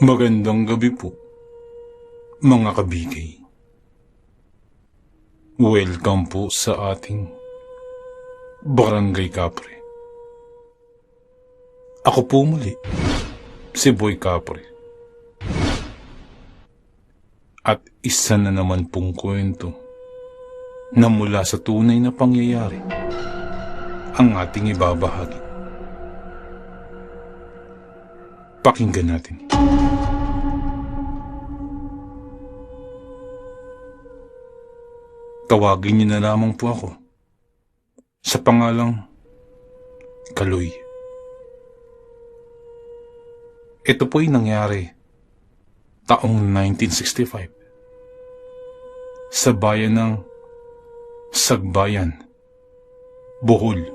Magandang gabi po, mga kabigay. Welcome po sa ating Barangay Capre. Ako po muli, si Boy Capre. At isa na naman pong kwento na mula sa tunay na pangyayari ang ating ibabahagi. Pakinggan natin. Tawagin niyo na lamang po ako sa pangalang Kaloy. Ito po'y nangyari taong 1965 sa bayan ng Sagbayan, Bohol.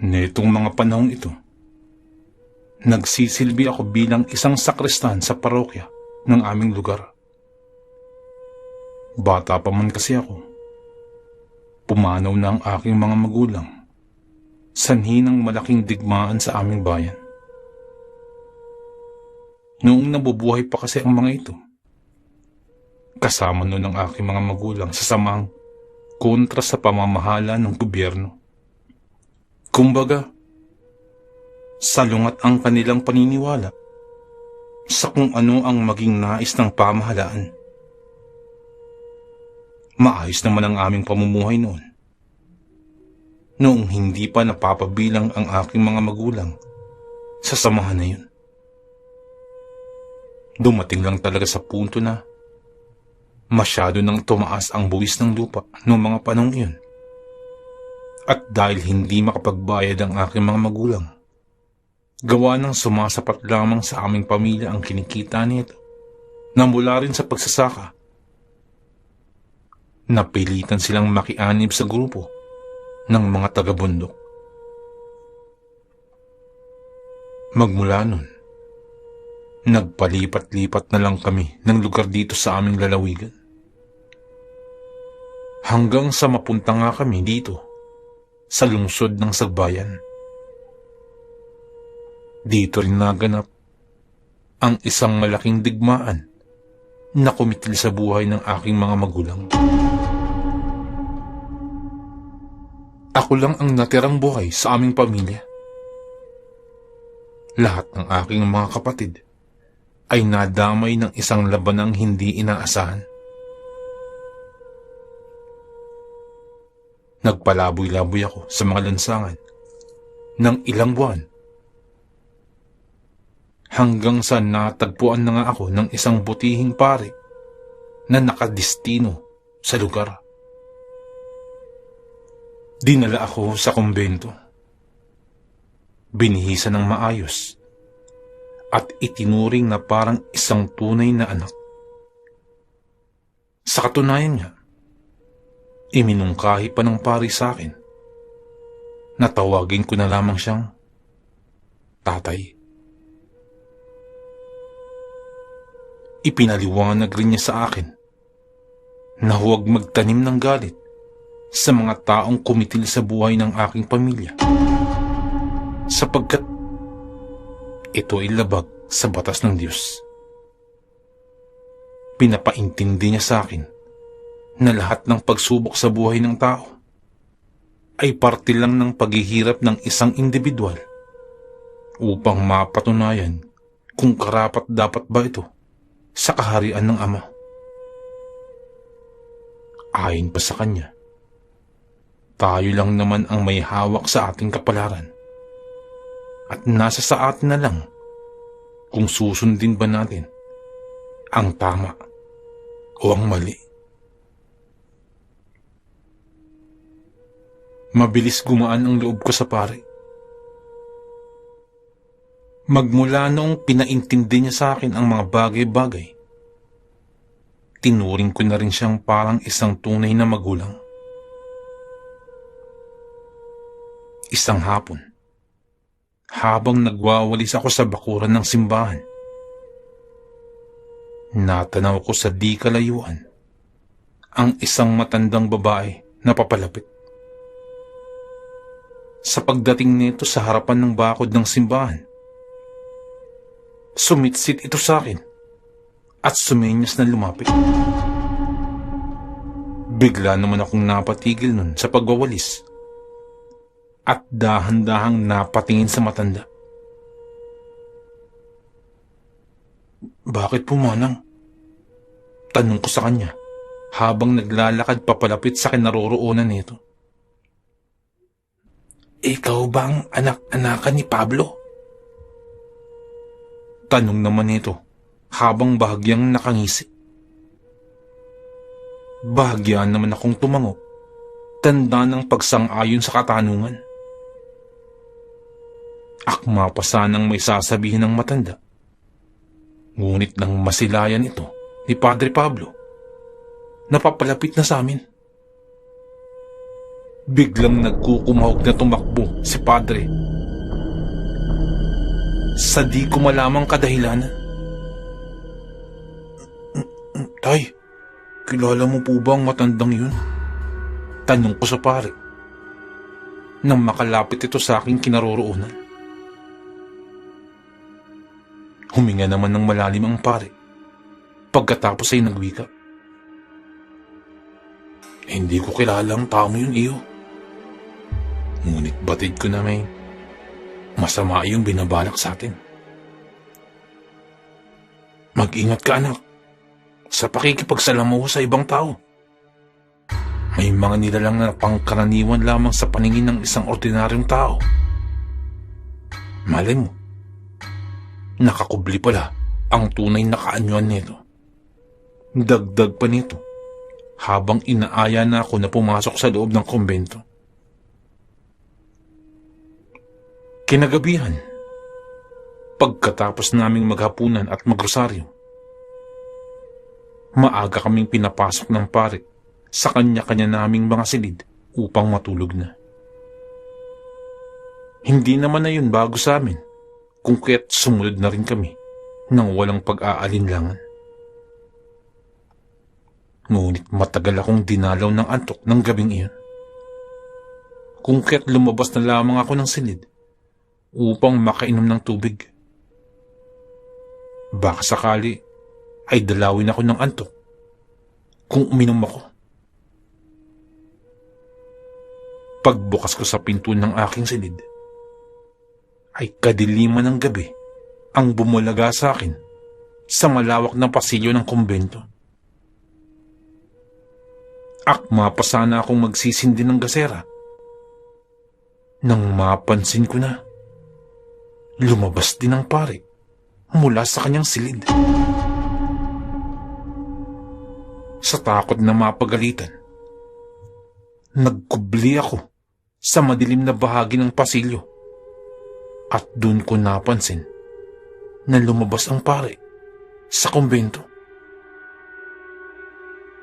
Netong mga panahong ito, nagsisilbi ako bilang isang sakristan sa parokya ng aming lugar. Bata pa man kasi ako, pumanaw na ang aking mga magulang, sanhi ng malaking digmaan sa aming bayan. Noong nabubuhay pa kasi ang mga ito, kasama noon ang aking mga magulang sa samang kontra sa pamamahala ng gobyerno. Kumbaga, salungat ang kanilang paniniwala sa kung ano ang maging nais ng pamahalaan. Maayos naman ang aming pamumuhay noon. Noong hindi pa napapabilang ang aking mga magulang sa samahan na yun. Dumating lang talaga sa punto na masyado nang tumaas ang buwis ng lupa noong mga panahong iyon. At dahil hindi makapagbayad ang aking mga magulang, gawa ng sumasapat lamang sa aming pamilya ang kinikita nito na mula rin sa pagsasaka, napilitan silang makianib sa grupo ng mga taga-bundok. Magmula nun, nagpalipat-lipat na lang kami ng lugar dito sa aming lalawigan. Hanggang sa mapunta nga kami dito sa lungsod ng Sagbayan. Dito rin naganap ang isang malaking digmaan na kumitil sa buhay ng aking mga magulang. Ako lang ang natirang buhay sa aming pamilya. Lahat ng aking mga kapatid ay nadamay ng isang labanang hindi inaasahan. Nagpalaboy-laboy ako sa mga lansangan ng ilang buwan hanggang sa natagpuan na nga ako ng isang butihing pare na nakadestino sa lugar. Dinala ako sa kumbento, binihisan ng maayos at itinuring na parang isang tunay na anak. Sa katunayan nga, iminungkahi pa ng pari sa akin na tawagin ko na lamang siyang tatay. Ipinaliwanag rin niya sa akin na huwag magtanim ng galit sa mga taong kumitil sa buhay ng aking pamilya, sapagkat ito ay labag sa batas ng Diyos. Pinapaintindi niya sa akin na lahat ng pagsubok sa buhay ng tao ay parte lang ng paghihirap ng isang individual upang mapatunayan kung karapat dapat ba ito sa kaharian ng Ama. Ayon pa sa kanya, tayo lang naman ang may hawak sa ating kapalaran at nasa sa atin na lang kung susundin ba natin ang tama o ang mali. Mabilis gumaan ang loob ko sa pare. Magmula noong pinaintindi niya sa akin ang mga bagay-bagay, tinuring ko na rin siyang parang isang tunay na magulang. Isang hapon, habang nagwawalis ako sa bakuran ng simbahan, natanaw ko sa di kalayuan ang isang matandang babae na papalapit. Sa pagdating nito sa harapan ng bakod ng simbahan, Sumitsit ito sa akin at sumenyas na lumapit. Bigla naman akong napatigil nun sa pagwawalis at dahan-dahang napatingin sa matanda. Bakit po, Manang? Tanong ko sa kanya habang naglalakad papalapit sa kinaroroonan nito. Ikaw bang anak-anakan ni Pablo? Tanong naman nito habang bahagyang nakangisi. Bahagyaan naman akong tumango, tanda ng pagsang-ayon sa katanungan. Akma pa sanang may sasabihin ng matanda. Ngunit nang masilayan ito ni Padre Pablo, napapalapit na sa amin. Biglang nagkukumahog na tumakbo si Padre. Sa di ko malamang kadahilanan. Tay, kilala mo po ba ang matandang yun? Tanong ko sa pare. Nang makalapit ito sa aking kinaroroonan. Huminga naman ng malalim ang pare. Pagkatapos ay nagwika. Hindi ko kilala ang tao yun, iyo. Ngunit batid ko na may masama yung binabalak sa atin. Mag-ingat ka, anak, sa pakikipagsalamuha sa ibang tao. May mga nilalang na pangkaraniwan lamang sa paningin ng isang ordinaryong tao. Malay mo, nakakubli pala ang tunay na kaanyuan nito. Dagdag pa nito habang inaaya na ako na pumasok sa loob ng kumbento. Kinagabihan, pagkatapos naming maghapunan at magrosaryo, maaga kaming pinapasok ng pare sa kanya-kanya naming mga silid upang matulog na. Hindi naman na yun bago sa amin, kung kaya't sumunod na rin kami nang walang pag-aalinlangan. Ngunit matagal akong dinalaw ng antok ng gabing iyon. Kung kaya't lumabas na lamang ako ng silid upang makainom ng tubig. Baka sakali ay dalawin ako ng antok kung uminom ako. Pagbukas ko sa pinto ng aking silid, ay kadiliman ng gabi ang bumulaga sa akin sa malawak na pasilyo ng kumbento. Akma pa sana akong magsisindi ng gasera nang mapansin ko na lumabas din ang pare mula sa kanyang silid. Sa takot na mapagalitan, nagkubli ako sa madilim na bahagi ng pasilyo. At doon ko napansin na lumabas ang pare sa kumbento.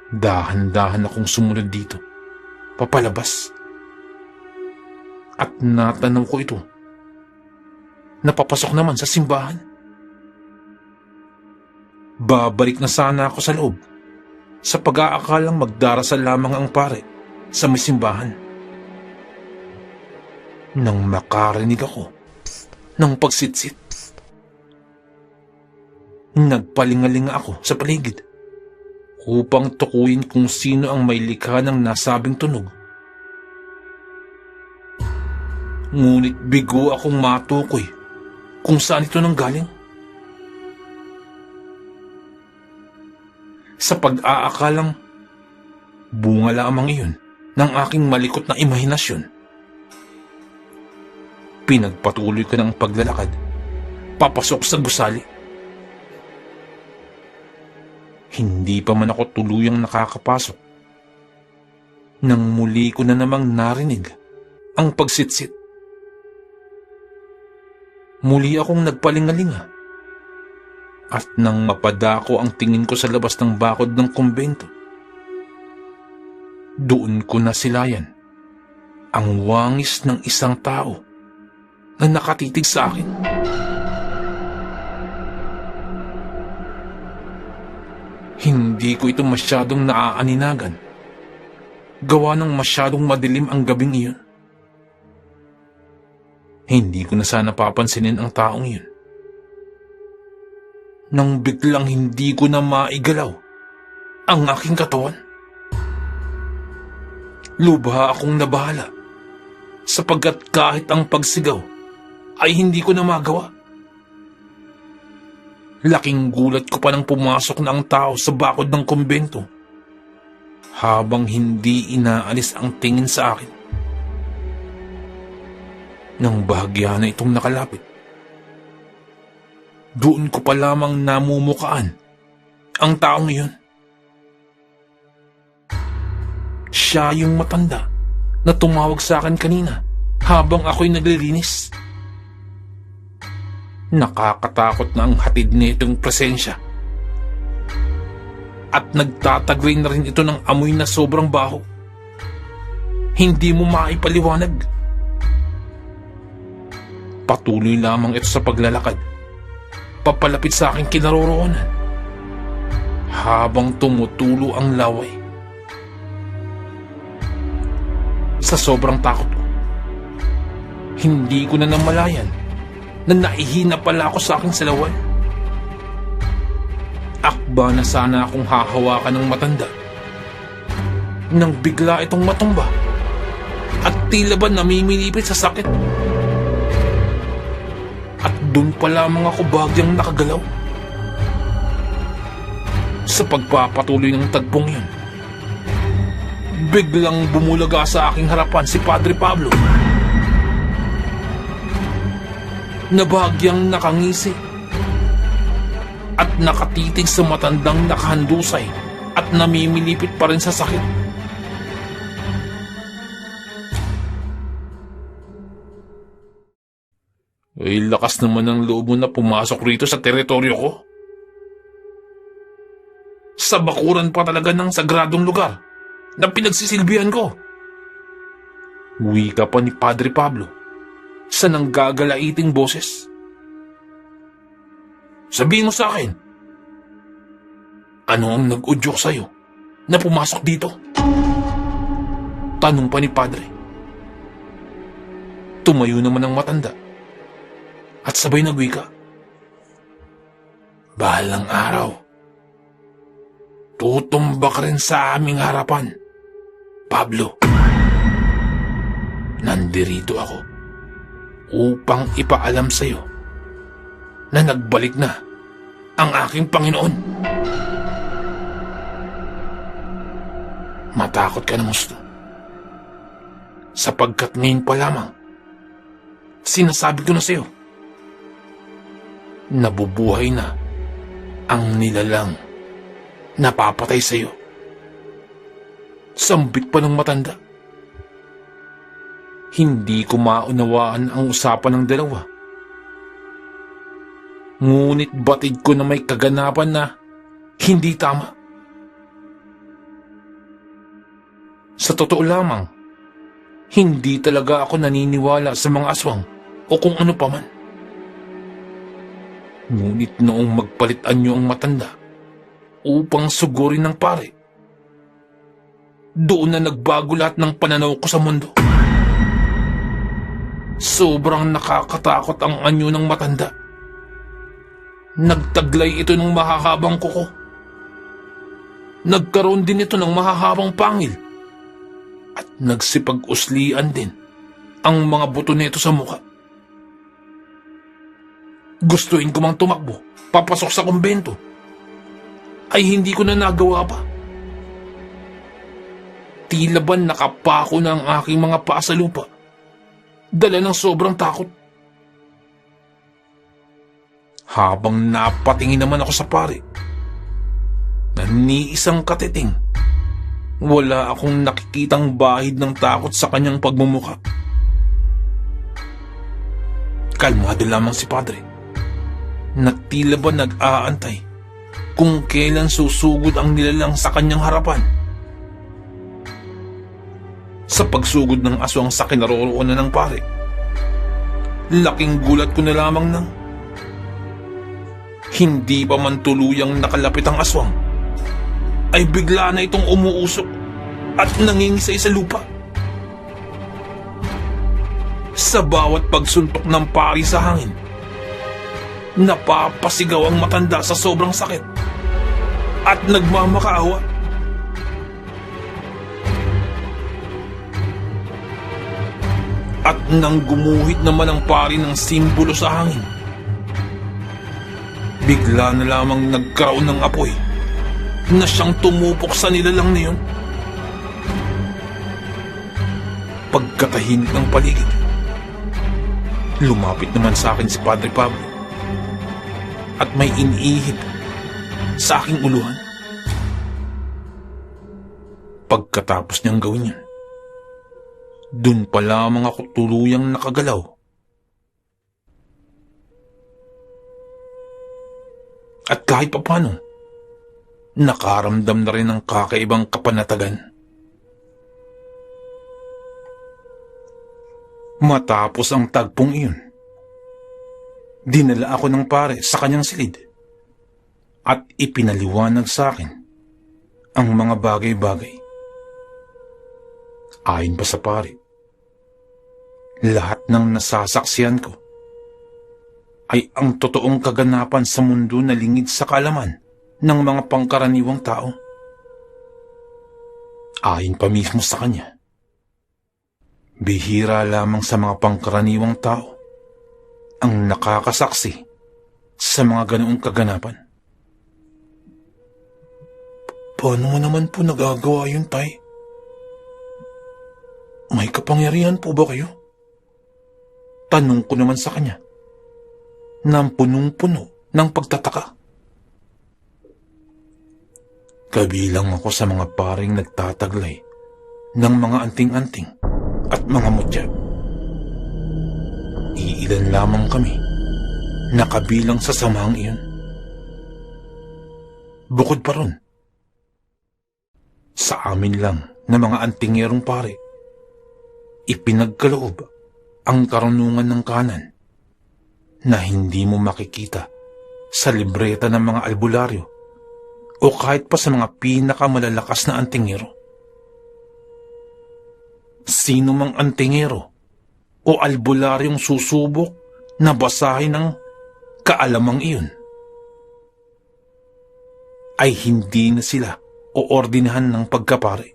Dahan-dahan akong sumunod dito, papalabas. At natanaw ko ito. Napapasok naman sa simbahan. Babalik na sana ako sa loob sa pag-aakalang magdarasal lamang ang pare sa may simbahan. Nang makarinig ako ng pagsitsit, nagpalingalinga ako sa paligid upang tukuyin kung sino ang may likha ng nasabing tunog. Ngunit bigo akong matukoy kung saan ito nanggaling. Sa pag-aakalang bunga lamang iyon ng aking malikot na imahinasyon, pinagpatuloy ko ng paglalakad papasok sa gusali. Hindi pa man ako tuluyang nakakapasok nang muli ko na namang narinig ang pagsitsit. Muli akong nagpalingalinga at nang mapadako ang tingin ko sa labas ng bakod ng kumbento, doon ko nasilayan ang wangis ng isang tao na nakatitig sa akin. Hindi ko ito masyadong naaaninagan, gawa ng masyadong madilim ang gabing iyon. Hindi ko na sana papansinin ang taong iyon. nang biglang hindi ko na maigalaw ang aking katawan. Lubha akong nabahala sapagkat kahit ang pagsigaw ay hindi ko na magawa. Laking gulat ko pa nang pumasok na ang tao sa bakod ng kumbento habang hindi inaalis ang tingin sa akin. Nang bahagya na itong nakalapit, doon ko pa lamang namumukaan ang taong iyon. Siya yung matanda na tumawag sa akin kanina habang ako'y naglilinis. Nakakatakot na ang hatid nitong presensya. At nagtataglay na rin ito ng amoy na sobrang baho. Hindi mo maipaliwanag. Patuloy lamang ito sa paglalakad, papalapit sa aking kinaroroonan, habang tumutulo ang laway. Sa sobrang takot ko, hindi ko na namalayan na naihina pala ako sa aking salawan. Akba na sana akong hahawakan ng matanda nang bigla itong matumba at tila ba namimilipit sa sakit. At doon pa lamang ako bagyang nakagalaw. Sa pagpapatuloy ng tagpong yun, biglang bumulaga sa aking harapan si Padre Pablo na bagyang nakangisi at nakatitig sa matandang nakahandusay at namimilipit pa rin sa sakit. Ay, lakas naman ng loob mo na pumasok rito sa teritoryo ko. Sa bakuran pa talaga ng sagradong lugar na pinagsisilbihan ko. Wika pa ni Padre Pablo sa nanggagalaiting boses. Sabihin mo sa akin, ano ang nag-udyok sa'yo na pumasok dito? Tanong pa ni Padre. Tumayo naman ang matanda at sabay nagwika. Bahalang araw, tutumba ka rin sa aming harapan, Pablo. Nandirito ako upang ipaalam sa'yo na nagbalik na ang aking Panginoon. Matakot ka na, Musto, sapagkat ngayon pa lamang sinasabi ko na sa'yo, nabubuhay na ang nilalang napapatay sa'yo. Sambit pa ng matanda. Hindi ko maunawaan ang usapan ng dalawa. Ngunit batid ko na may kaganapan na hindi tama. Sa totoo lamang, hindi talaga ako naniniwala sa mga aswang o kung ano paman. Ngunit noong magpalitan niyo ang matanda upang sugurin ng pare, doon na nagbago lahat ng pananaw ko sa mundo. Sobrang nakakatakot ang anyo ng matanda. Nagtaglay ito ng mahahabang kuko. Nagkaroon din ito ng mahahabang pangil. At nagsipag-uslian din ang mga buto nito sa mukha. Gustuin ko mang tumakbo, papasok sa kumbento, ay hindi ko na nagawa pa. Tila ba nakapako na ang aking mga paa sa lupa, dala ng sobrang takot. Habang napatingin naman ako sa pare, na ni isang katiting, wala akong nakikitang bahid ng takot sa kanyang pagmumukha. Kalmado lamang si Padre, na tila ba nag-aantay kung kailan susugod ang nilalang sa kanyang harapan. Sa pagsugod ng aswang sa kinaroroonan ng pare, laking gulat ko na lamang nang hindi pa man tuluyang nakalapit ang aswang, ay bigla na itong umuusok at nangingisay sa lupa. Sa bawat pagsuntok ng pari sa hangin, Napapasigaw ang matanda sa sobrang sakit at nagmamakaawa. At nang gumuhit naman ang pari ng simbolo sa hangin, bigla na lamang nagkaroon ng apoy na siyang tumupok sa nilalang na yun. Pagkatahimik ng paligid, lumapit naman sa akin si Padre Pablo at may iniihip sa aking uluhan. Pagkatapos niyang gawin yun, dun pa lamang ako tuluyang nakagalaw. At kahit papano, nakaramdam na rin ng kakaibang kapanatagan. Matapos ang tagpong iyon, dinala ako ng pare sa kanyang silid at ipinaliwanag sa akin ang mga bagay-bagay. Ayon pa sa pare, lahat ng nasasaksiyan ko ay ang totoong kaganapan sa mundo na lingid sa kaalaman ng mga pangkaraniwang tao. Ayon pa mismo sa kanya, bihira lamang sa mga pangkaraniwang tao ang nakakasaksi sa mga ganoong kaganapan. Paano mo naman po nagagawa yun, Tay? May kapangyarihan po ba kayo? Tanong ko naman sa kanya, nang punong-puno ng pagtataka. Kabilang ako sa mga paring nagtataglay ng mga anting-anting at mga mutya. Iilan lamang kami na kabilang sa samahang iyon. Bukod pa ron, sa amin lang na mga antingerong pare, ipinagkaloob ang karunungan ng kanan na hindi mo makikita sa libreta ng mga albularyo o kahit pa sa mga pinakamalalakas na antingero. Sino mang antingero o albularyong susubok na basahin ng kaalamang iyon ay hindi na sila oordinahan ng pagkapare.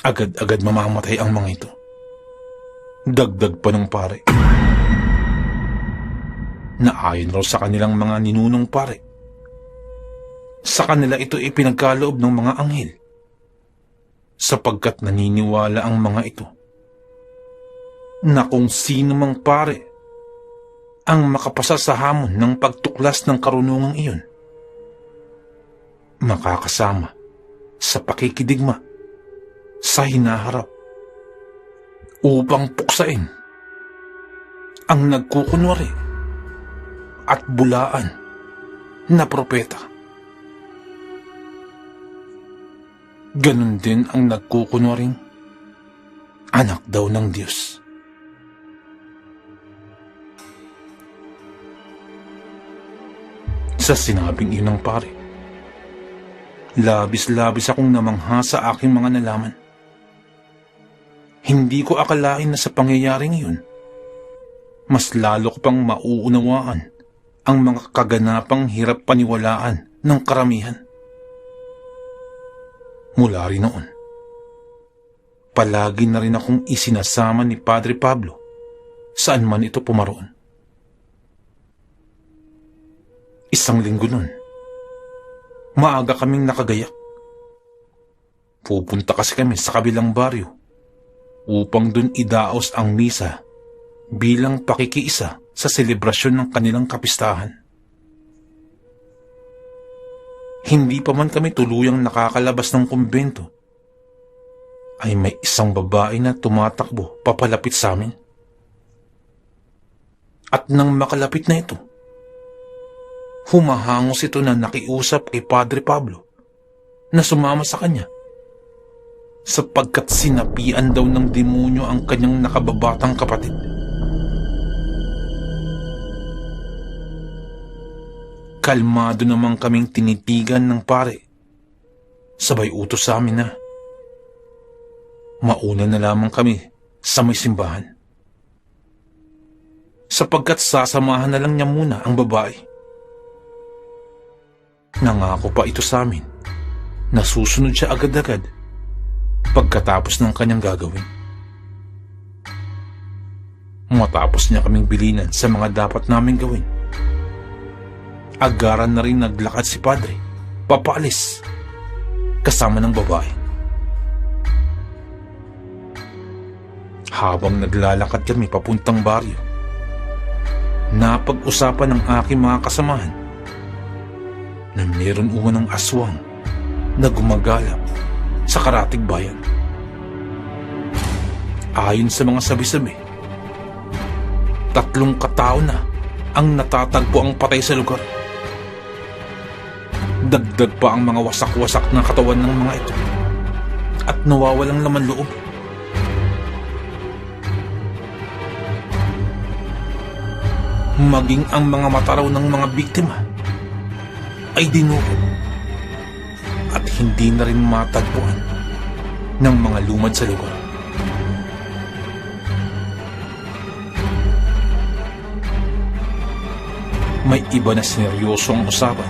Agad-agad mamamatay ang mga ito. Dagdag pa ng pare na ayon raw sa kanilang mga ninunong pare, sa kanila ito ipinagkaloob ng mga anghel sapagkat naniniwala ang mga ito na kung sino mang pare ang makapasa sa hamon ng pagtuklas ng karunungang iyon, makakasama sa pakikidigma sa hinaharap upang puksain ang nagkukunwari at bulaan na propeta. Ganon din ang nagkukunwaring anak daw ng Diyos. Sa sinabing iyon ng pare, labis-labis akong namangha sa aking mga nalaman. Hindi ko akalain na sa pangyayaring iyon, mas lalo ko pang mauunawaan ang mga kaganapang hirap paniwalaan ng karamihan. Mula rin noon, palagi na rin akong isinasama ni Padre Pablo saan man ito pumaroon. Isang linggo nun, maaga kaming nakagayak. Pupunta kasi kami sa kabilang baryo upang dun idaos ang misa bilang pakikiisa sa selebrasyon ng kanilang kapistahan. Hindi pa man kami tuluyang nakakalabas ng kumbento, ay may isang babae na tumatakbo papalapit sa amin. At nang makalapit na ito, humahangos ito na nakiusap kay Padre Pablo na sumama sa kanya sapagkat sinapian daw ng demonyo ang kanyang nakababatang kapatid. Kalmado namang kaming tinitigan ng pare, sabay utos sa amin na mauna na lamang kami sa may simbahan. sapagkat sasamahan na lang niya muna ang babae. Nangako pa ito sa amin na susunod siya agad-agad pagkatapos ng kanyang gagawin. Matapos niya kaming bilinan sa mga dapat namin gawin, agaran na rin naglakad si Padre papaalis kasama ng babae. Habang naglalakad kami papuntang baryo, napag-usapan ng aking mga kasamahan na meron umanong aswang na gumagalap sa karatig bayan. Ayon sa mga sabi-sabi, 3 katao na ang natatagpo ang patay sa lugar. Dagdag pa ang mga wasak-wasak na katawan ng mga ito at nawawalang laman loob. Maging ang mga mata raw ng mga biktima ay dinukot at hindi na rin matagpuan ng mga lumad sa lugar. May iba na seryoso ang usapan,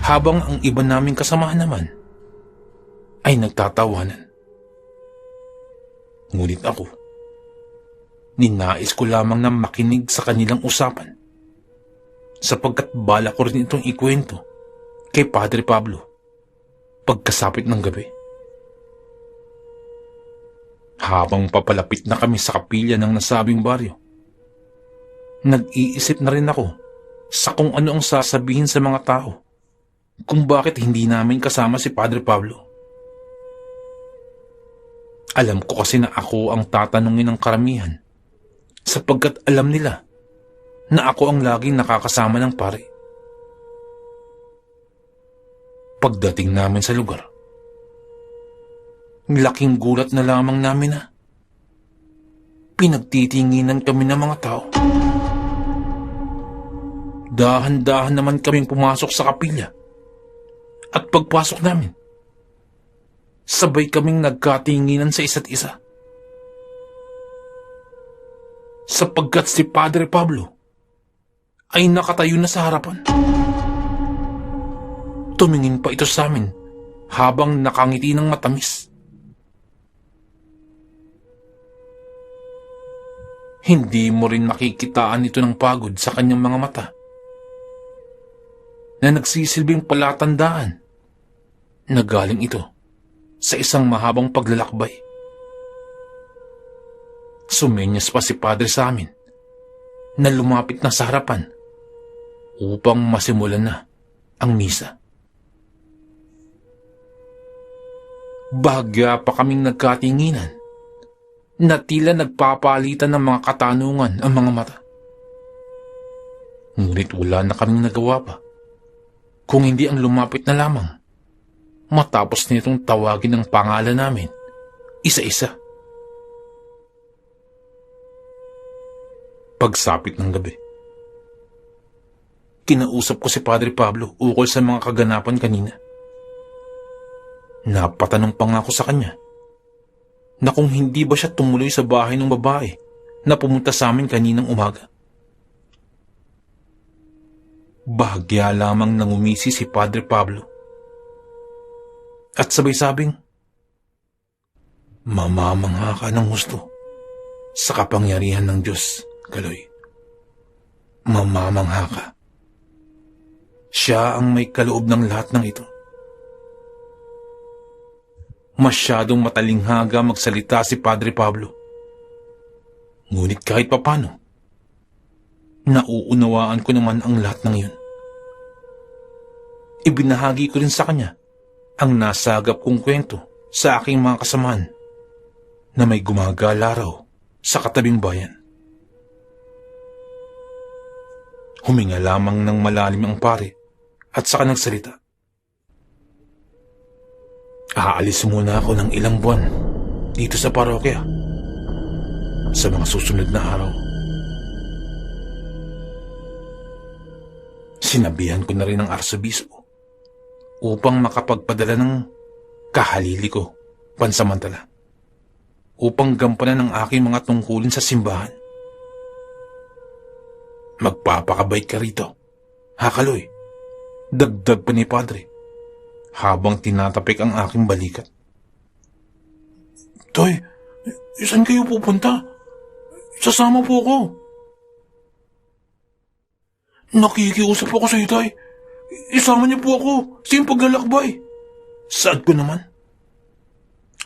habang ang iba naming kasamahan naman ay nagtatawanan. Ngunit ako, ninais ko lamang na makinig sa kanilang usapan, sapagkat bala ko rin itong ikwento kay Padre Pablo pagkasapit ng gabi. Habang papalapit na kami sa kapilya ng nasabing baryo, nag-iisip na rin ako sa kung ano ang sasabihin sa mga tao kung bakit hindi namin kasama si Padre Pablo. Alam ko kasi na ako ang tatanungin ng karamihan, sapagkat alam nila na ako ang laging nakakasama ng pare. Pagdating namin sa lugar, laking gulat na lamang namin na pinagtitinginan kami ng mga tao. Dahan-dahan naman kaming pumasok sa kapilya at pagpasok namin, sabay kaming nagkatinginan sa isa't isa. Sapagkat si Padre Pablo ay nakatayo na sa harapan. Tumingin pa ito sa amin habang nakangiti ng matamis. Hindi mo rin makikitaan ito ng pagod sa kanyang mga mata, na nagsisilbing palatandaan na galing ito sa isang mahabang paglalakbay. Sumenyas pa si Padre sa amin na lumapit na sa harapan upang masimulan na ang misa. Bahagya pa kaming nagkatinginan na tila nagpapalitan ng mga katanungan ang mga mata. Ngunit wala na kaming nagawa pa kung hindi ang lumapit na lamang matapos nitong tawagin ang pangalan namin isa-isa. Pagsapit ng gabi, kinausap ko si Padre Pablo ukol sa mga kaganapan kanina. Napatanong pa nga ako sa kanya na kung hindi ba siya tumuloy sa bahay ng babae na pumunta sa amin kaninang umaga. Bahagya lamang nangumisi si Padre Pablo at sabay sabing, "Mamamangha ka ng husto sa kapangyarihan ng Diyos, Kaloy. Mamamangha ka. Siya ang may kaloob ng lahat ng ito." Masyadong matalinghaga magsalita si Padre Pablo. Ngunit kahit papano, nauunawaan ko naman ang lahat ng iyon. Ibinahagi ko rin sa kanya ang nasagap kong kwento sa aking mga kasamahan na may gumagala raw sa katabing bayan. Huminga lamang ng malalim ang pare at saka nagsalita, "Aalis muna ako ng ilang buwan dito sa parokya sa mga susunod na araw." Sinabihan ko na rin ang arsobispo upang makapagpadala ng kahalili ko pansamantala upang gampanan ang aking mga tungkulin sa simbahan. Magpapakabait ka rito, ha Kaloy? Dagdag pa ni Padre habang tinatapik ang aking balikat. Tay, saan kayo pupunta? Sasama po ako. Nakikiusap ako sa iyo, Tay. Isama niyo po ako sa iyong paglalakbay. Saad ko naman.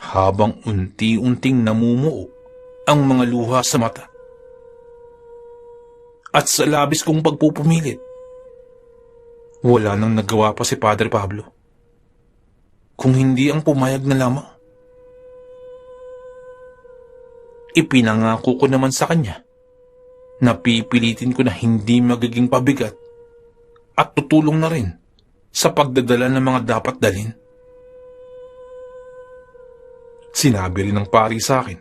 Habang unti-unting namumuo ang mga luha sa mata. At sa labis kong pagpupumilit, wala nang nagawa pa si Padre Pablo. Kung hindi ang pumayag na lamang. Ipinangako ko naman sa kanya na pipilitin ko na hindi magiging pabigat at tutulong na rin sa pagdadala ng mga dapat dalhin. Sinabi rin ng pari sa akin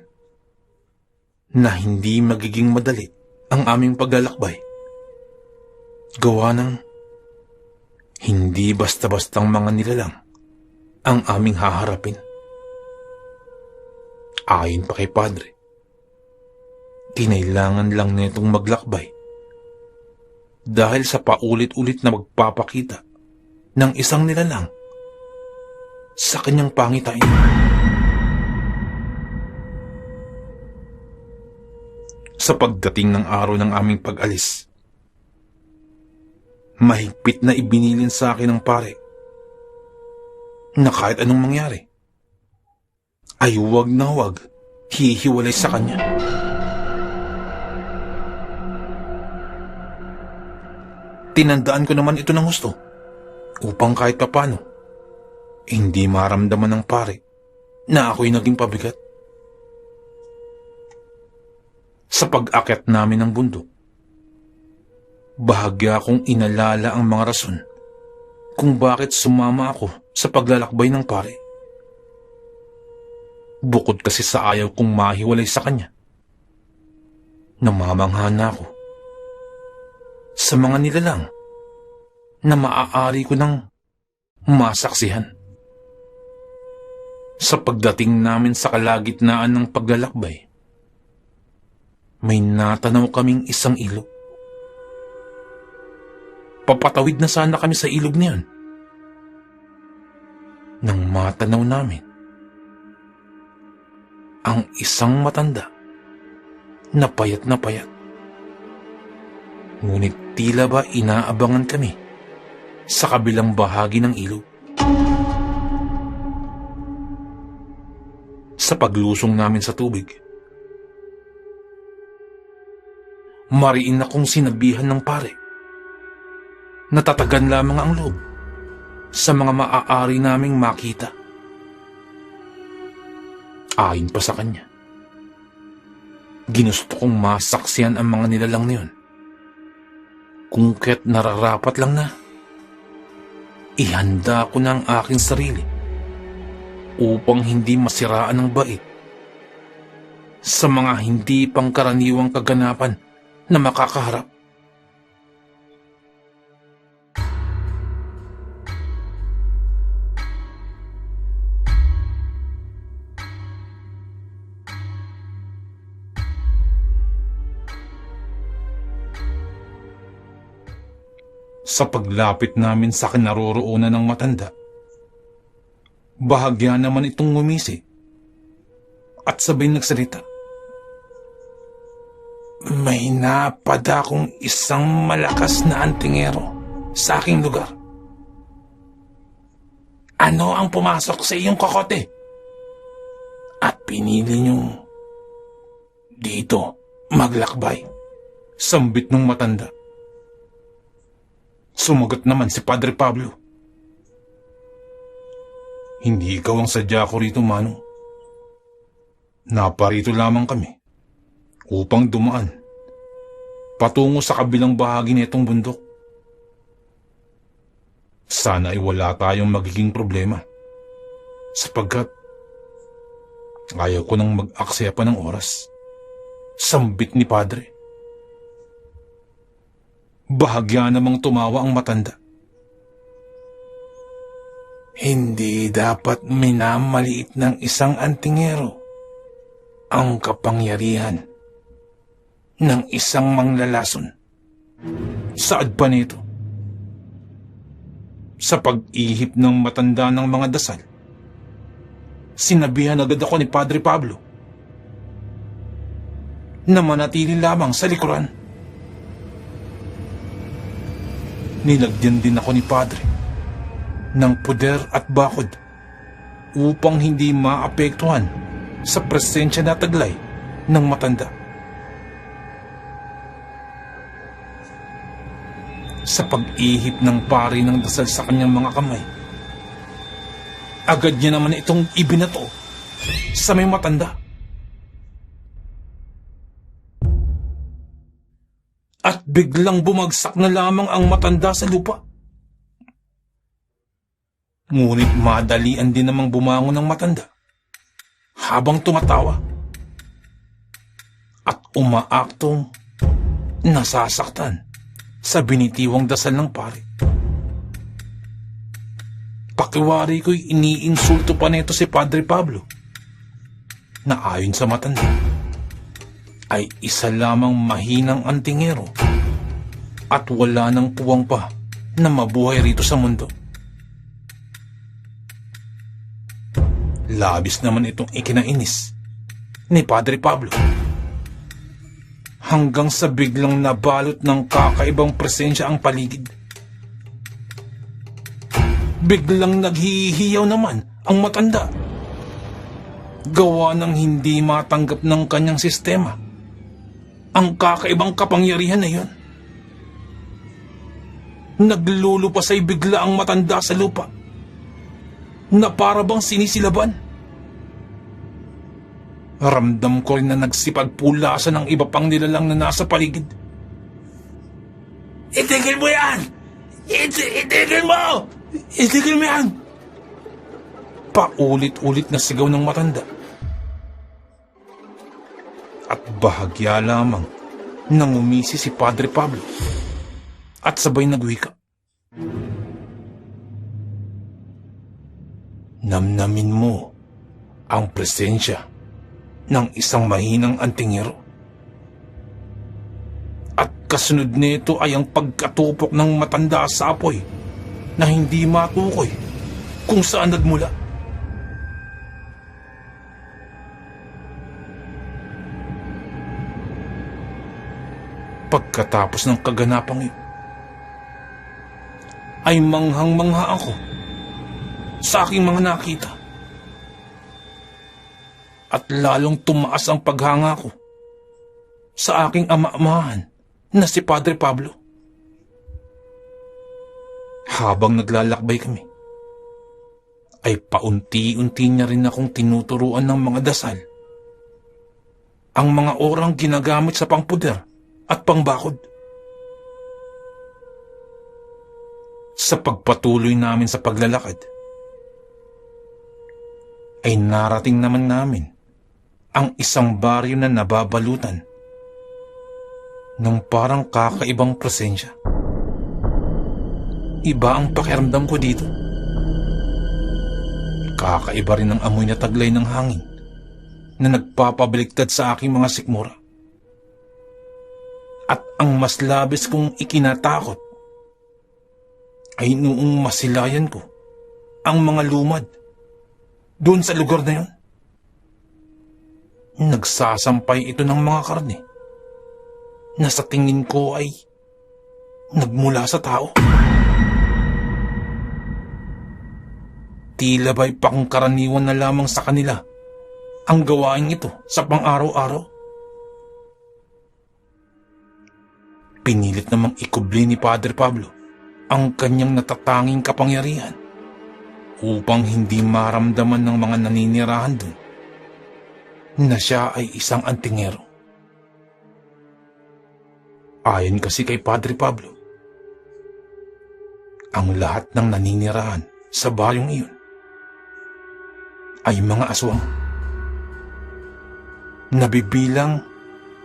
na hindi magiging madali ang aming paglalakbay. Gawa ng hindi basta-bastang mga nilalang ang aming haharapin. Ayon pa kay Padre, kinailangan lang netong maglakbay dahil sa paulit-ulit na magpapakita ng isang nilalang sa kanyang pangitain. Sa pagdating ng araw ng aming pag-alis, mahigpit na ibinilin sa akin ng pare na kahit anong mangyari, ay huwag na huwag hihiwalay sa kanya. Tinandaan ko naman ito ng gusto upang kahit papano hindi maramdaman ng pare na ako'y naging pabigat. Sa pag-akyat namin ng bundok, bahagya kong inalala ang mga rason kung bakit sumama ako sa paglalakbay ng pare. Bukod kasi sa ayaw kong mahiwalay sa kanya, namamangha na ako sa mga nilalang na maaari ko nang masaksihan. Sa pagdating namin sa kalagitnaan ng paglalakbay, may natanaw kaming isang ilog. Papatawid na sana kami sa ilog na yun nang matanaw namin ang isang matanda na payat. Ngunit tila ba inaabangan kami sa kabilang bahagi ng ilog. Sa paglusong namin sa tubig, mariin akong sinabihan ng pare na tatagan lamang ang loob sa mga maaari naming makita. Ayon pa sa kanya, ginusto kong masaksiyan ang mga nilalang na yun. Kung kaya't nararapat lang na ihanda ko na ang aking sarili upang hindi masiraan ng bait sa mga hindi pangkaraniwang kaganapan na makakaharap. Sa paglapit namin sa kinaroroonan ng matanda, bahagya naman itong ngumisi at sabay nagsalita. May napada akong isang malakas na antingero sa aking lugar. Ano ang pumasok sa iyong kokote? At pinili niyong dito maglakbay? Sambit ng matanda. Sumagot naman si Padre Pablo. Hindi ikaw ang sadya ko rito, Manong. Naparito lamang kami upang dumaan patungo sa kabilang bahagi nitong bundok. Sana ay wala tayong magiging problema sapagkat ayaw ko nang mag-aksaya pa ng oras. Sambit ni Padre. Bahagya namang tumawa ang matanda. Hindi dapat minamaliit ng isang antingero ang kapangyarihan ng isang manglalason. Saad pa nito? Sa pag-ihip ng matanda ng mga dasal, sinabihan agad ako ni Padre Pablo na manatili lamang sa likuran. Nilagyan din ako ni Padre ng puder at bakod upang hindi maapektuhan sa presensya na taglay ng matanda. Sa pag-ihip ng pari ng dasal sa kanyang mga kamay, agad niya naman itong ibinato sa may matanda. At biglang bumagsak na lamang ang matanda sa lupa. Ngunit madalian din namang bumangon ng matanda habang tumatawa at umaaktong nasasaktan sa binitiwang dasal ng pari. Pakiwari ko'y iniinsulto pa nito si Padre Pablo na ayon sa matanda ay isa lamang mahinang antingero at wala nang puwang pa na mabuhay rito sa mundo. Labis naman itong ikinainis ni Padre Pablo hanggang sa biglang nabalot ng kakaibang presensya ang paligid. Biglang naghihiyaw naman ang matanda, gawa ng hindi matanggap ng kanyang sistema ang kakaibang kapangyarihan na yun. Naglulupasay bigla ang matanda sa lupa na para bang sinisilaban. Ramdam ko rin na nagsipagpulasan ng iba pang nilalang na nasa paligid. Itigil mo yan! Itigil mo! Itigil mo yan! Paulit-ulit na sigaw ng matanda. At bahagya lamang nang umisi si Padre Pablo at sabay nagwika. Namnamin mo ang presensya ng isang mahinang antingero. At kasunod nito ay ang pagkatupok ng matanda sa apoy na hindi matukoy kung saan nagmula. Pagkatapos ng kaganapang iyon, ay manghang-mangha ako sa aking mga nakita. At lalong tumaas ang paghanga ko sa aking ama-amahan na si Padre Pablo. Habang naglalakbay kami, ay paunti-unti niya rin akong tinuturuan ng mga dasal, ang mga orang ginagamit sa pangpuder at pangbakod. Sa pagpatuloy namin sa paglalakad, ay narating naman namin ang isang baryo na nababalutan ng parang kakaibang presensya. Iba ang pakiramdam ko dito. Kakaiba rin ang amoy na taglay ng hangin na nagpapabaliktad sa aking mga sikmura. At ang mas labis kong ikinatakot ay noong masilayan ko ang mga lumad doon sa lugar na yon. Nagsasampay ito ng mga karne na sa tingin ko ay nagmula sa tao. Tila ba'y pangkaraniwan na lamang sa kanila ang gawain ito sa pang-araw-araw. Pinilit namang ikubli ni Padre Pablo ang kanyang natatanging kapangyarihan upang hindi maramdaman ng mga naninirahan doon na siya ay isang antingero. Ayon kasi kay Padre Pablo, ang lahat ng naninirahan sa bayong iyon ay mga aswang, nabibilang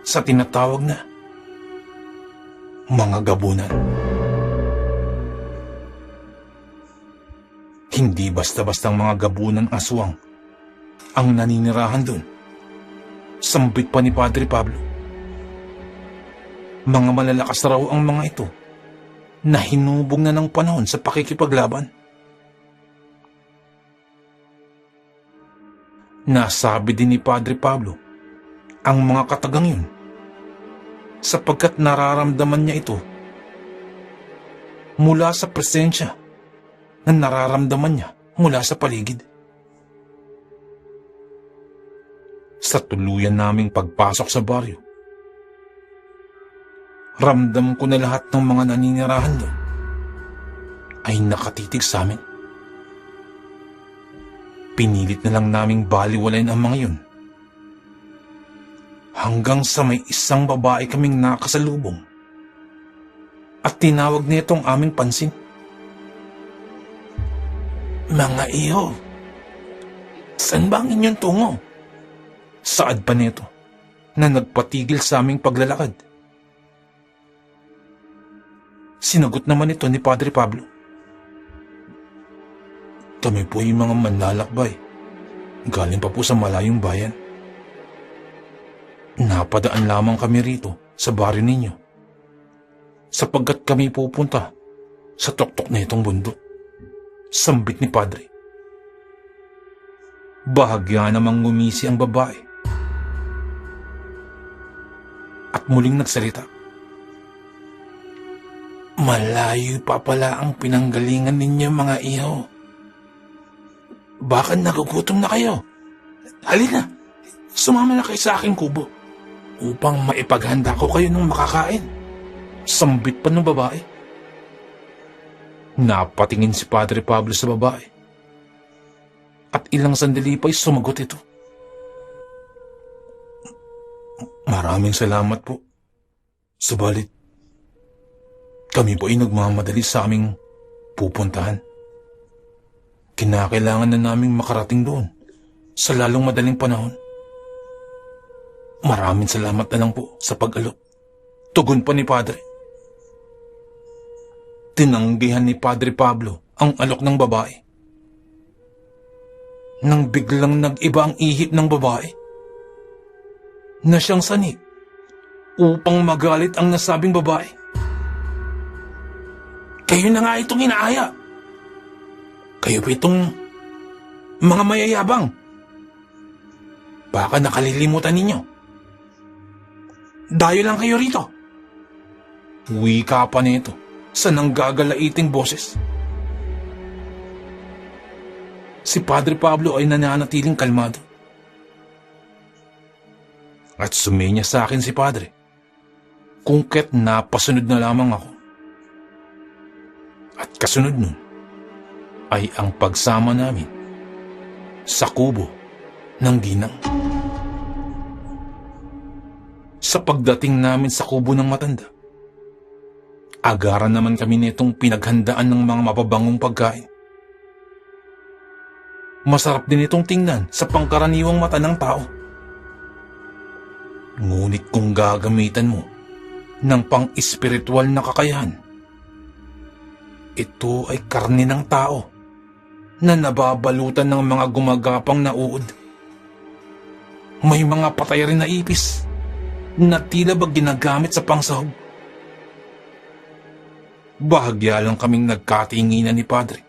sa tinatawag na mga gabunan. Hindi basta-bastang mga gabunan aswang ang naninirahan doon Sambit pa ni Padre Pablo. Mga malalakas raw ang mga ito na hinubog na ng panahon sa pakikipaglaban. Nasabi din ni Padre Pablo ang mga katagang yun sapagkat nararamdaman niya ito mula sa presensya na nararamdaman niya mula sa paligid. Sa tuluyan naming pagpasok sa baryo, ramdam ko na lahat ng mga naninirahan doon ay nakatitig sa amin. Pinilit na lang naming baliwalayin ang mga yun. Hanggang sa may isang babae kaming nakasalubong at tinawag nitong aming pansin. "Mga iyo, saan ba ang inyong tungo?" Saad pa nito na nagpatigil sa aming paglalakad. Sinagot naman ito ni Padre Pablo. "Kami po yung mga manlalakbay. Galing pa po sa malayong bayan. Napadaan lamang kami rito sa baryo ninyo sapagkat kami pupunta sa tuktok na itong bundok." Sambit ni Padre. Bahagya namang ngumisi ang babae at muling nagsalita. "Malayo pa pala ang pinanggalingan ninyo, mga iho. Baka nagugutom na kayo. Halina, sumama na kayo sa aking kubo upang maipaghanda ko kayo ng makakain." Sambit pa ng babae. Napatingin si Padre Pablo sa babae at ilang sandali pa'y sumagot ito. "Maraming salamat po. Subalit, kami po ay nagmamadali sa aming pupuntahan. Kinakailangan na naming makarating doon sa lalong madaling panahon. Maraming salamat na lang po sa pag-alok." Tugon pa ni Padre. Tinanggihan ni Padre Pablo ang alok ng babae. Nang biglang nag-iba ang ihip ng babae na siyang sanhi upang magalit ang nasabing babae. "Kayo na nga itong inaaya. Kayo pa itong mga mayayabang. Baka nakalilimutan ninyo. Dayo lang kayo rito." Wika pa nito sa nanggagalaiting boses. Si Padre Pablo ay nananatiling kalmado. At suminya sa akin si Padre kung kaya't napasunod na lamang ako. At kasunod nun ay ang pagsama namin sa kubo ng ginang. Sa pagdating namin sa kubo ng matanda, agaran naman kami nitong pinaghandaan ng mga mapabangong pagkain. Masarap din itong tingnan sa pangkaraniwang mata ng tao. Ngunit kung gagamitan mo ng pang-espiritual na kakayahan, ito ay karne ng tao na nababalutan ng mga gumagapang na uod. May mga patay rin na ipis na tila ba ginagamit sa pangsahog. Bahagya lang kaming nagkatinginan ni Padre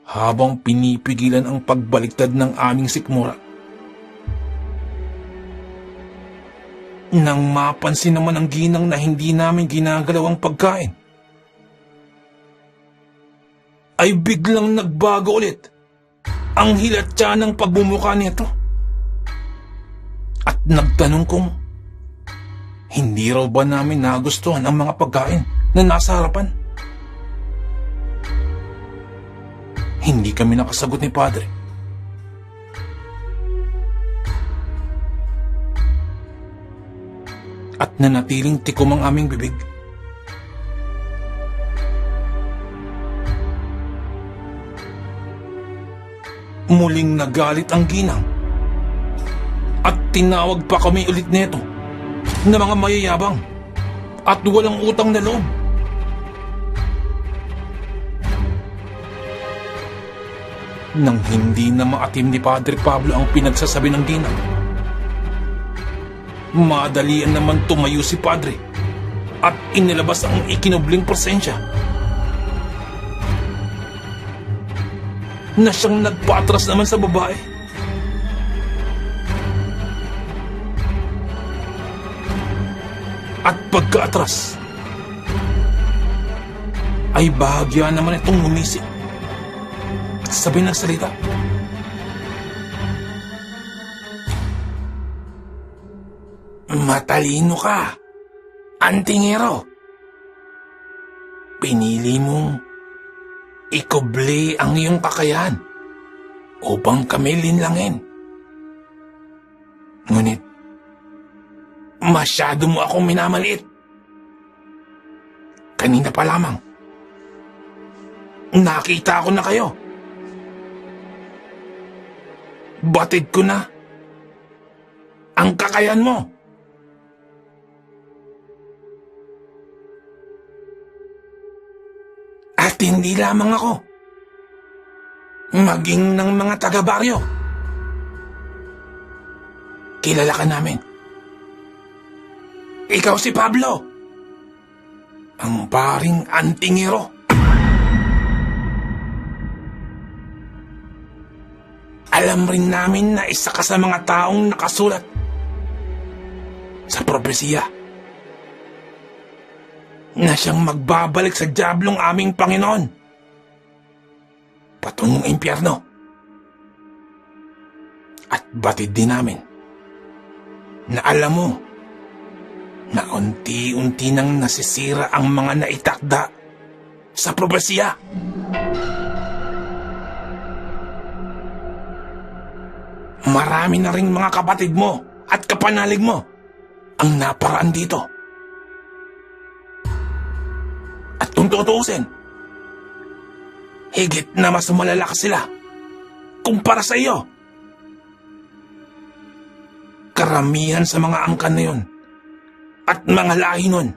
habang pinipigilan ang pagbaliktad ng aming sikmura. Nang mapansin naman ang ginang na hindi namin ginagalaw ang pagkain, ay biglang nagbago ulit ang hilatya ng pagbumuka nito at nagtanong kung hindi raw ba namin nagustuhan ang mga pagkain na nasa harapan. Hindi kami nakasagot ni Padre. At nanatiling tikom ang aming bibig. Muling nagalit ang ginang at tinawag pa kami ulit neto na mga mayayabang at walang utang na loob. Nang hindi na maatim ni Padre Pablo ang pinagsasabi ng ginang, Madalian naman tumayo si Padre at inilabas ang ikinubling presensya na siyang nagpaatras naman sa babae. At pagkaatras ay bahagya naman itong ngumisi at sabay nagsalita. Matalino ka, antingero. Pinili mong ikuble ang iyong kakayahan upang kami linlangin. Ngunit, masyado mo akong minamaliit. Kanina pa lamang, nakita ko na kayo. Batid ko na ang kakayahan mo. At hindi lamang ako, maging ng mga taga-baryo. Kilala ka namin. Ikaw si Pablo, ang paring antingero. Alam rin namin na isa ka sa mga taong nakasulat sa propesiya na siyang magbabalik sa diablong aming Panginoon patungong impyerno. At batid din namin na alam mo na unti-unti nang nasisira ang mga naitakda sa propesiya. Marami na ring mga kapatid mo at kapanalig mo ang naparaan dito. At kung tutuusin, higit na mas malalakas sila kumpara sa iyo. Karamihan sa mga angkan na yun at mga lahi nun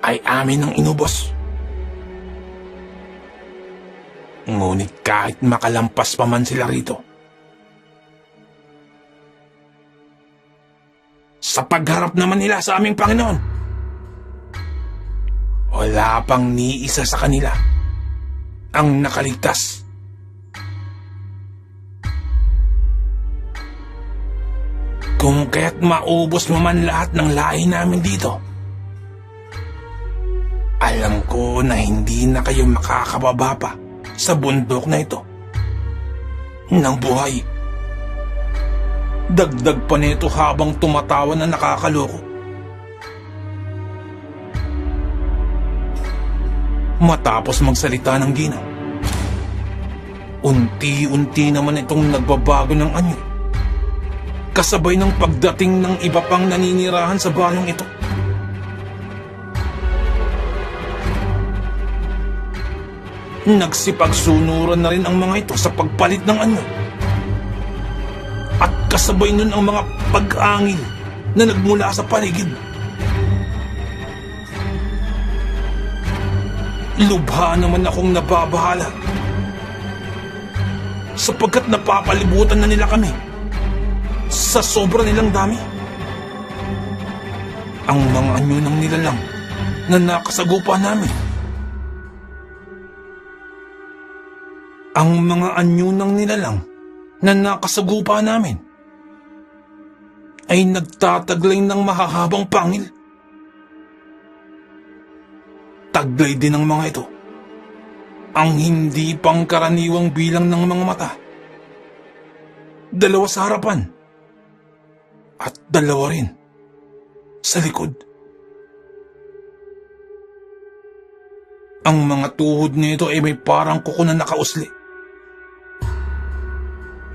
ay amin ang inubos. Ngunit kahit makalampas pa man sila rito, sa pagharap naman nila sa aming Panginoon, wala pang ni isa sa kanila ang nakaligtas. Kung kaya't maubos mo man lahat ng lahi namin dito, alam ko na hindi na kayo makakababa pa sa bundok na ito ng buhay. Dagdag pa nito habang tumatawa na nakakaloko. Matapos magsalita ng ginang, unti-unti naman itong nagbabago ng anyo, kasabay ng pagdating ng iba pang naninirahan sa bayong ito. Nagsipagsunuran na rin ang mga ito sa pagpalit ng anyo, at kasabay nun ang mga pag-angil na nagmula sa paligid. Lubha naman akong nababahala sapagkat napapalibutan na nila kami sa sobra nilang dami. Ang mga anyo ng nilalang na nakasagupa namin, ang mga anyo ng nilalang na nakasagupa namin ay nagtataglay ng mahahabang pangil. Taglay din ng mga ito ang hindi pangkaraniwang bilang ng mga mata. 2 sa harapan at 2 rin sa likod. Ang mga tuhod nito ay may parang kuko na nakausli.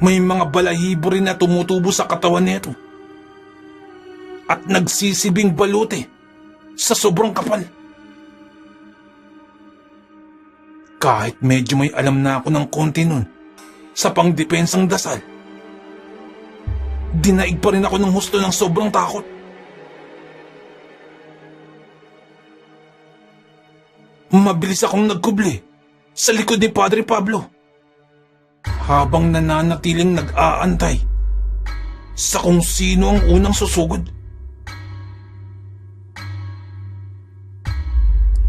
May mga balahibo rin na tumutubo sa katawan nito at nagsisibing balute sa sobrang kapal. Kahit medyo may alam na ako ng konti nun sa pangdepensang dasal, dinaig pa rin ako ng husto ng sobrang takot. Mabilis akong nagkubli sa likod ni Padre Pablo habang nananatiling nag-aantay sa kung sino ang unang susugod.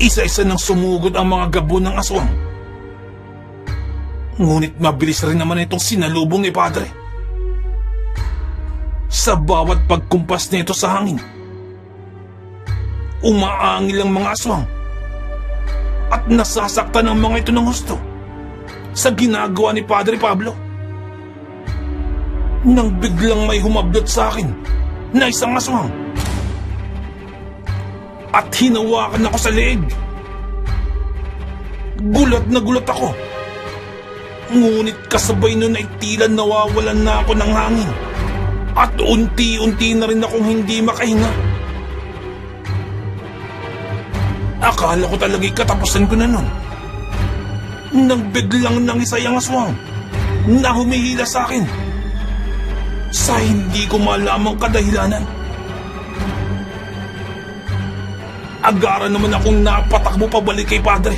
Isa-isa nang sumugod ang mga gabo ng aswang. Ngunit mabilis rin naman itong sinalubong ni Padre. Sa bawat pagkumpas nito sa hangin, umaangil ang mga aswang at nasasaktan ang mga ito ng husto sa ginagawa ni Padre Pablo. Nang biglang may humablot sa akin na isang aswang at hinawakan ako sa leeg. Gulat na gulat ako. Ngunit kasabay nun ay tila nawawalan na ako ng hangin at unti-unti na rin akong hindi makahinga. Akala ko talaga'y katapusan ko na nun. Nang biglang nangisay ang aswang na humihila sa akin sa hindi ko malamang kadahilanan. Agara naman akong napatakbo pabalik kay Padre.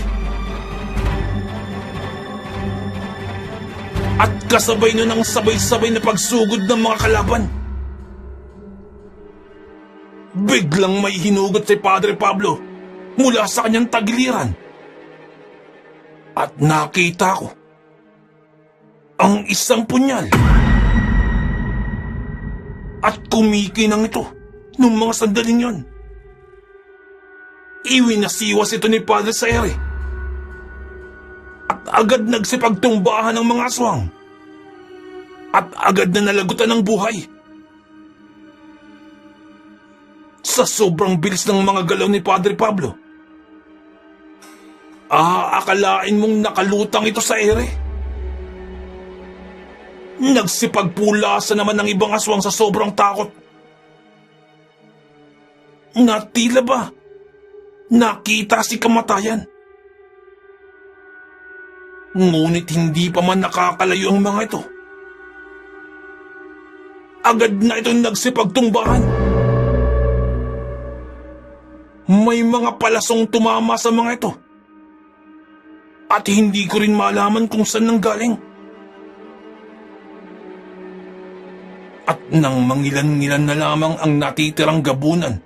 At kasabay nun ang sabay-sabay na pagsugod ng mga kalaban. Biglang may hinugot si Padre Pablo mula sa kanyang tagiliran. At nakita ko ang isang punyal. At kumikinang ito nung mga sandaling yon. Iwinasiwas ito ni Padre sa ere. At agad nagsipagtumbahan ng mga aswang. At agad na nalagutan ng buhay. Sa sobrang bilis ng mga galaw ni Padre Pablo, akalain mong nakalutang ito sa ere. Nagsipagpulasan naman ng ibang aswang sa sobrang takot. Na tila ba nakita si kamatayan. Ngunit hindi pa man nakakalayo ang mga ito. Agad na itong nagsipagtumbahan. May mga palasong tumama sa mga ito. At hindi ko rin malaman kung saan nanggaling. At nang mangilan-ngilan na lamang ang natitirang gabunan,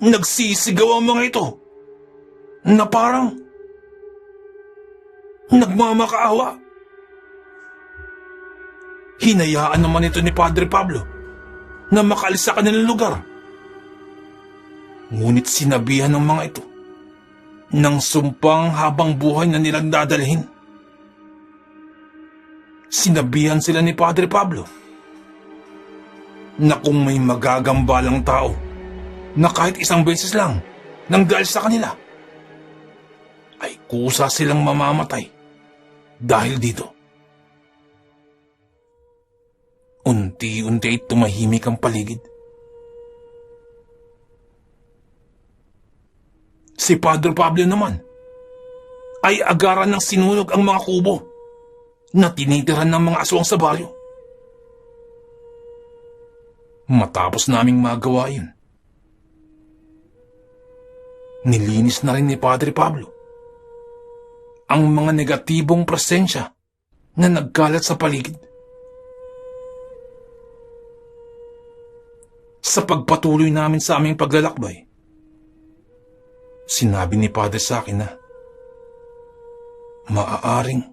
nagsisigaw ang mga ito na parang nagmamakaawa. Hinayaan naman ito ni Padre Pablo na makaalis sa kanilang lugar. Ngunit sinabihan ng mga ito ng sumpang habang buhay na nilang dadalhin. Sinabihan sila ni Padre Pablo na kung may magagambalang tao na kahit isang beses lang nang dahil sa kanila, ay kusa silang mamamatay dahil dito. Unti-unti ay tumahimik ang paligid. Si Padre Pablo naman ay agaran ng sinunog ang mga kubo na tinitiran ng mga aswang sa baryo. Matapos naming magawa yun, nilinis na rin ni Padre Pablo ang mga negatibong presensya na nagkalat sa paligid. Sa pagpatuloy namin sa aming paglalakbay, sinabi ni Padre sa akin na maaaring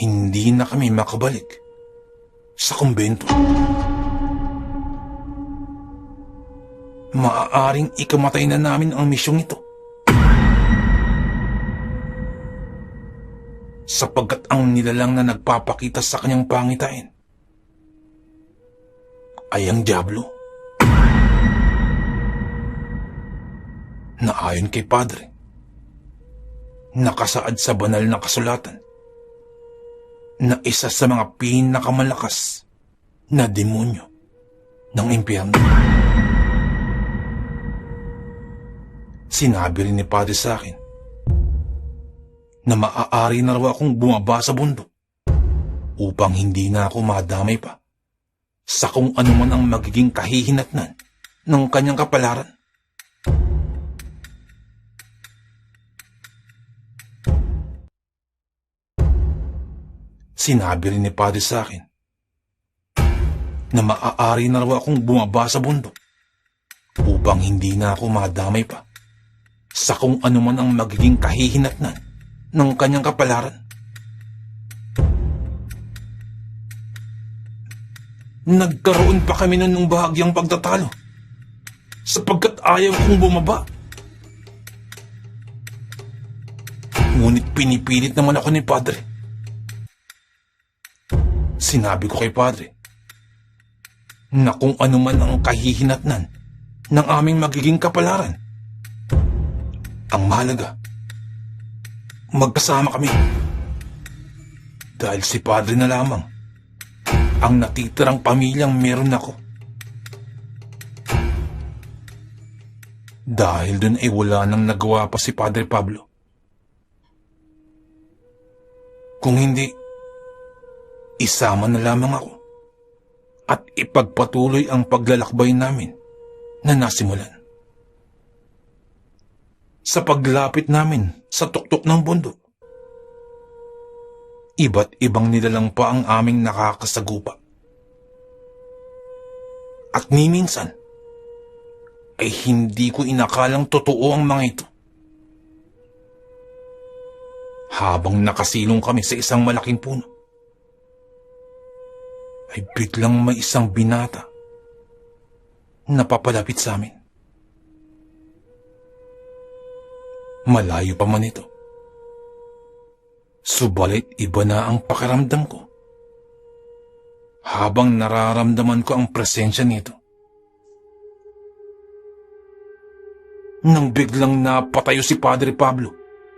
hindi na kami makabalik sa kumbento. Maaaring ikamatay na namin ang misyong ito. Sapagkat ang nilalang na nagpapakita sa kanyang pangitain ay ang dyablo. Na ayon kay Padre, nakasaad sa banal na kasulatan na isa sa mga pinakamalakas na demonyo ng impyerno. Sinabi rin ni Padre sa akin na maaari na raw akong bumaba sa bundok upang hindi na ako madamay pa sa kung anuman ang magiging kahihinatnan ng kanyang kapalaran. Sinabi rin ni Padre sa akin na maaari na raw akong bumaba sa bundok upang hindi na ako madamay pa sa kung ano man ang magiging kahihinatnan ng kanyang kapalaran. Nagkaroon pa kami nun ng bahagyang pagtatalo sapagkat ayaw kong bumaba. Ngunit pinipilit naman ako ni Padre. Sinabi ko kay Padre na kung ano man ang kahihinatnan ng aming magiging kapalaran, ang mahalaga, magkasama kami. Dahil si Padre na lamang ang natitirang pamilyang meron ako. Dahil dun ay wala nang nagawa pa si Padre Pablo. Kung hindi, isama na lamang ako at ipagpatuloy ang paglalakbay namin na nasimulan. Sa paglapit namin sa tuktok ng bundok, iba't ibang nilalang pa ang aming nakakasagupa. At ni minsan, ay hindi ko inakalang totoo ang mga ito. Habang nakasilong kami sa isang malaking puno, ay biglang may isang binata na papalapit sa amin. Malayo pa man ito, subalit iba na ang pakiramdam ko habang nararamdaman ko ang presensya nito. Nang biglang napatayo si Padre Pablo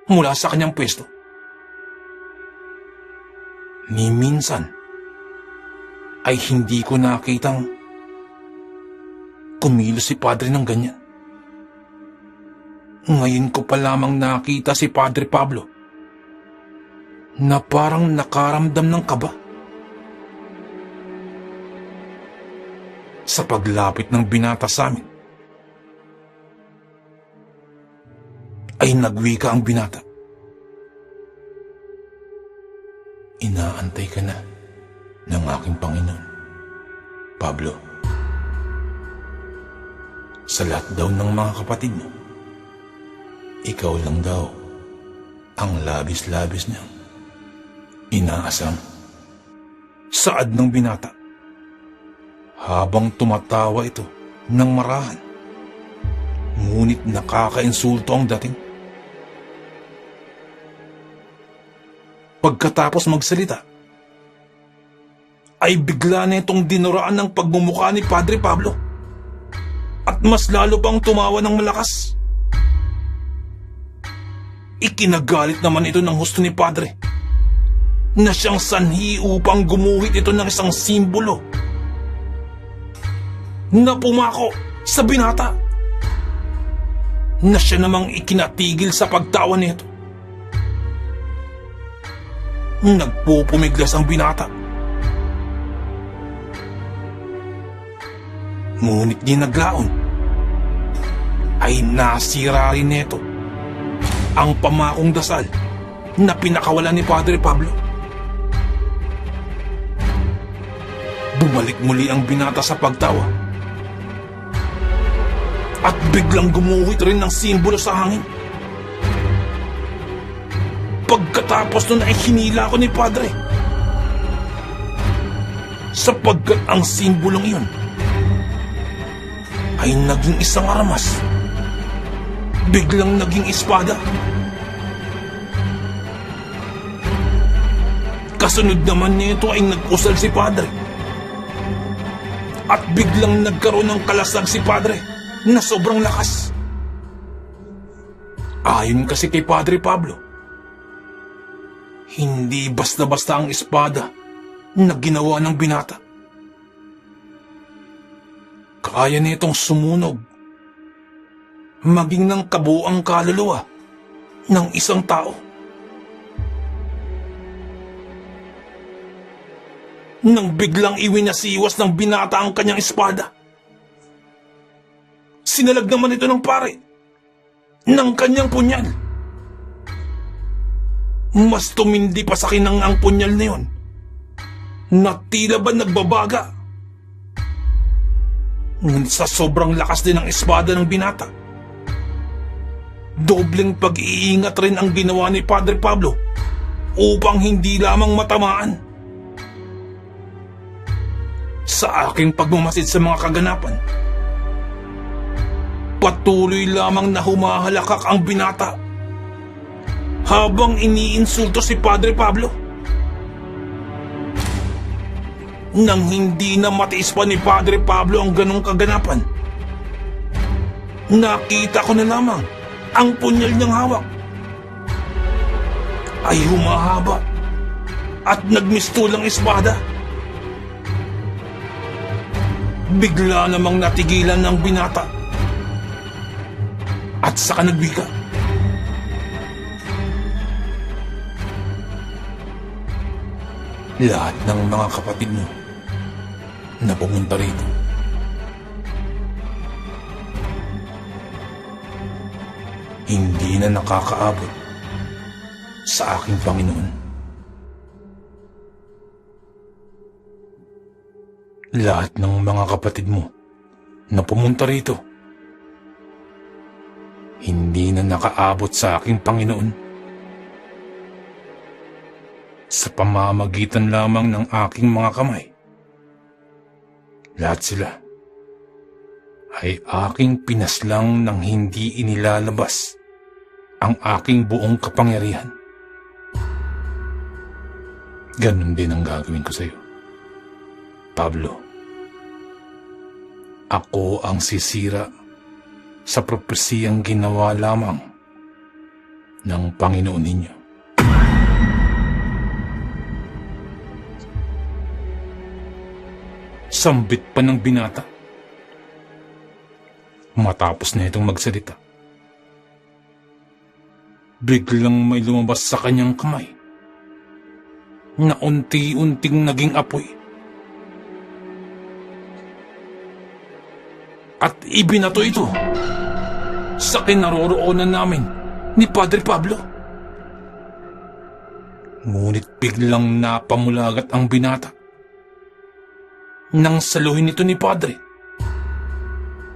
mula sa kanyang pwesto, ni minsan ay hindi ko nakitang kumilos si Padre ng ganyan. Ngayon ko pa lamang nakita si Padre Pablo na parang nakaramdam ng kaba. Sa paglapit ng binata sa amin, ay nagwika ang binata. Inaantay ka na ng aking Panginoon, Pablo. Sa lahat daw ng mga kapatid mo, ikaw lang daw ang labis-labis niyang inaasam. Saad ng binata habang tumatawa ito ng marahan, ngunit nakakainsulto ang dating. Pagkatapos magsalita, ay bigla na itong dinuraan ng pagmumukha ni Padre Pablo at mas lalo pang tumawa ng malakas. Ikinagalit naman ito ng husto ni Padre na siyang sanhi upang gumuhit ito ng isang simbolo na pumako sa binata, na siya namang ikinatigil sa pagtawa nito. Nagpupumiglas ang binata. Ngunit di naglaon ay nasira rin nito ang pamakong dasal na pinakawalan ni Padre Pablo. Bumalik muli ang binata sa pagtawa at biglang gumuhit rin ng simbolo sa hangin. Pagkatapos nun ay hinila ko ni Padre, sapagkat ang simbolong iyon ay naging isang armas, biglang naging espada. Kasunod naman nito ay nag-usal si Padre at biglang nagkaroon ng kalasag si Padre na sobrang lakas. Ayon kasi kay Padre Pablo, hindi basta-basta ang espada na ginawa ng binata. Kaya nitong sumunog maging ng kabuuang kaluluwa ng isang tao. Nang biglang iwinasiwas ng binata ang kanyang espada, sinalag naman ito ng pare ng kanyang punyal. Mas tumindi pa sa kinang ang punyal na yun na tila ba nagbabaga. Ngunit sa sobrang lakas din ng espada ng binata, dobleng pag-iingat rin ang ginawa ni Padre Pablo upang hindi lamang matamaan. Sa aking pagmamasid sa mga kaganapan, patuloy lamang na humahalakak ang binata habang iniinsulto si Padre Pablo. Nang hindi na matiis pa ni Padre Pablo ang ganong kaganapan, nakita ko na lamang ang punyal niyang hawak ay humahaba at nagmistulang espada. Bigla namang natigilan ng binata at saka nagwika. Lahat ng mga kapatid mo na pumunta rito hindi na nakakaabot sa aking Panginoon. Lahat ng mga kapatid mo na pumunta rito hindi na nakaabot sa aking Panginoon sa pamamagitan lamang ng aking mga kamay. Lahat sila ay aking pinaslang nang hindi inilalabas ang aking buong kapangyarihan. Ganun din ang gagawin ko sa iyo, Pablo. Ako ang sisira sa propesiyang ginawa lamang ng Panginoon ninyo. Sambit pa ng binata matapos na itong magsalita. Biglang may lumabas sa kanyang kamay na unti-unting naging apoy at ibinato ito sa kinaroroonan namin ni Padre Pablo. Ngunit biglang napamulagat ang binata nang saluhin ito ni Padre,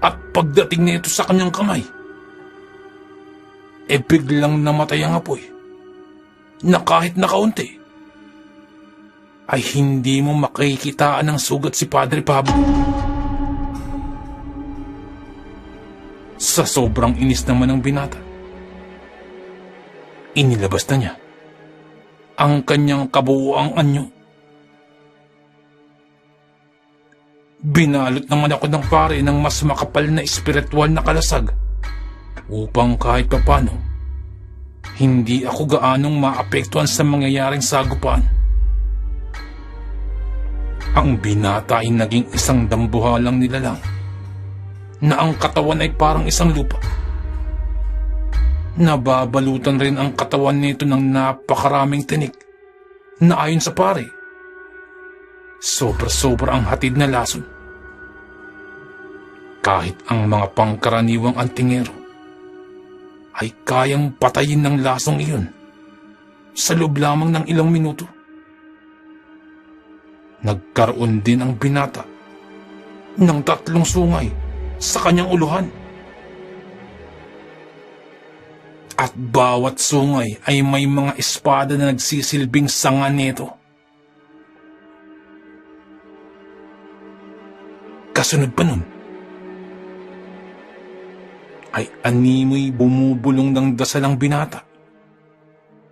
at pagdating nito sa kanyang kamay, biglang namatay ang apoy na kahit na kaunti ay hindi mo makikitaan ng sugat si Padre Pablo. Sa sobrang inis naman ng binata, inilabas na niya ang kanyang kabuuang anyo. Binalot naman ako ng pare ng mas makapal na espiritual na kalasag upang kahit papano hindi ako gaanong maapektuhan sa mangyayaring sagupaan. Ang binata ay naging isang dambuhalang nilalang na ang katawan ay parang isang lupa. Nababalutan rin ang katawan nito ng napakaraming tinik na ayon sa pare, sobra-sobra ang hatid na lason. Kahit ang mga pangkaraniwang antingero ay kayang patayin ng lasong iyon sa loob lamang ng ilang minuto. Nagkaroon din ang binata ng 3 sungay sa kanyang uluhan. At bawat sungay ay may mga espada na nagsisilbing sanga nito. Kasunod pa nun, ay animoy bumubulong ng dasalang binata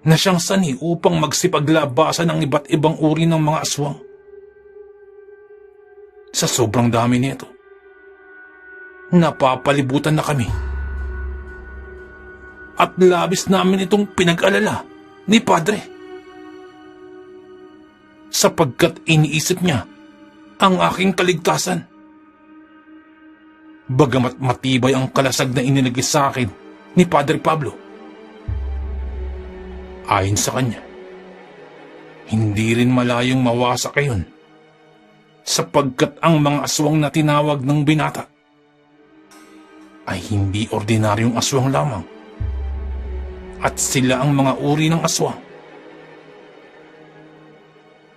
na siyang sani upang magsipaglabasan ng iba't ibang uri ng mga aswang. Sa sobrang dami nito, napapalibutan na kami. At labis namin itong pinag-alala ni Padre, sapagkat iniisip niya ang aking kaligtasan. Bagamat matibay ang kalasag na inilagay sa akin ni Padre Pablo, ayon sa kanya, hindi rin malayong mawasak ayon, sapagkat ang mga aswang na tinawag ng binata ay hindi ordinaryong aswang lamang, at sila ang mga uri ng aswang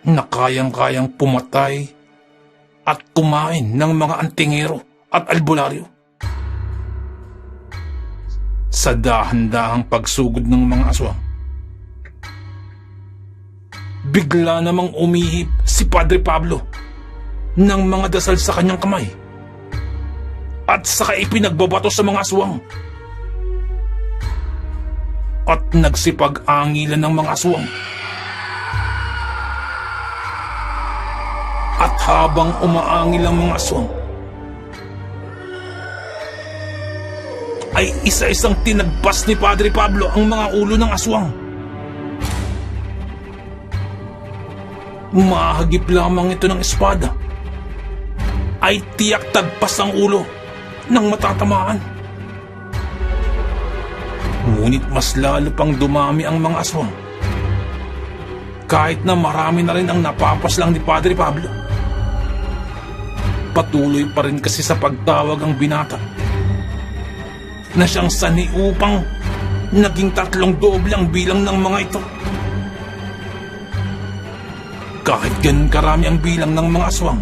na kayang-kayang pumatay at kumain ng mga antingero at albularyo. Sa dahan-dahang pagsugod ng mga aswang, bigla namang umihip si Padre Pablo ng mga dasal sa kanyang kamay at saka ipinagbabato sa mga aswang. At nagsipag-angilan ng mga aswang. At habang umaangil ang mga aswang, ay isa-isang tinagpas ni Padre Pablo ang mga ulo ng aswang. Mahagip lamang ito ng espada, ay tiyak tagpas ang ulo ng matatamaan. Ngunit mas lalo pang dumami ang mga aswang, kahit na marami na rin ang napapaslang ni Padre Pablo. Patuloy pa rin kasi sa pagtawag ang binata na siyang sani upang naging 3 doble ang bilang ng mga ito. Kahit ganun karami ang bilang ng mga aswang,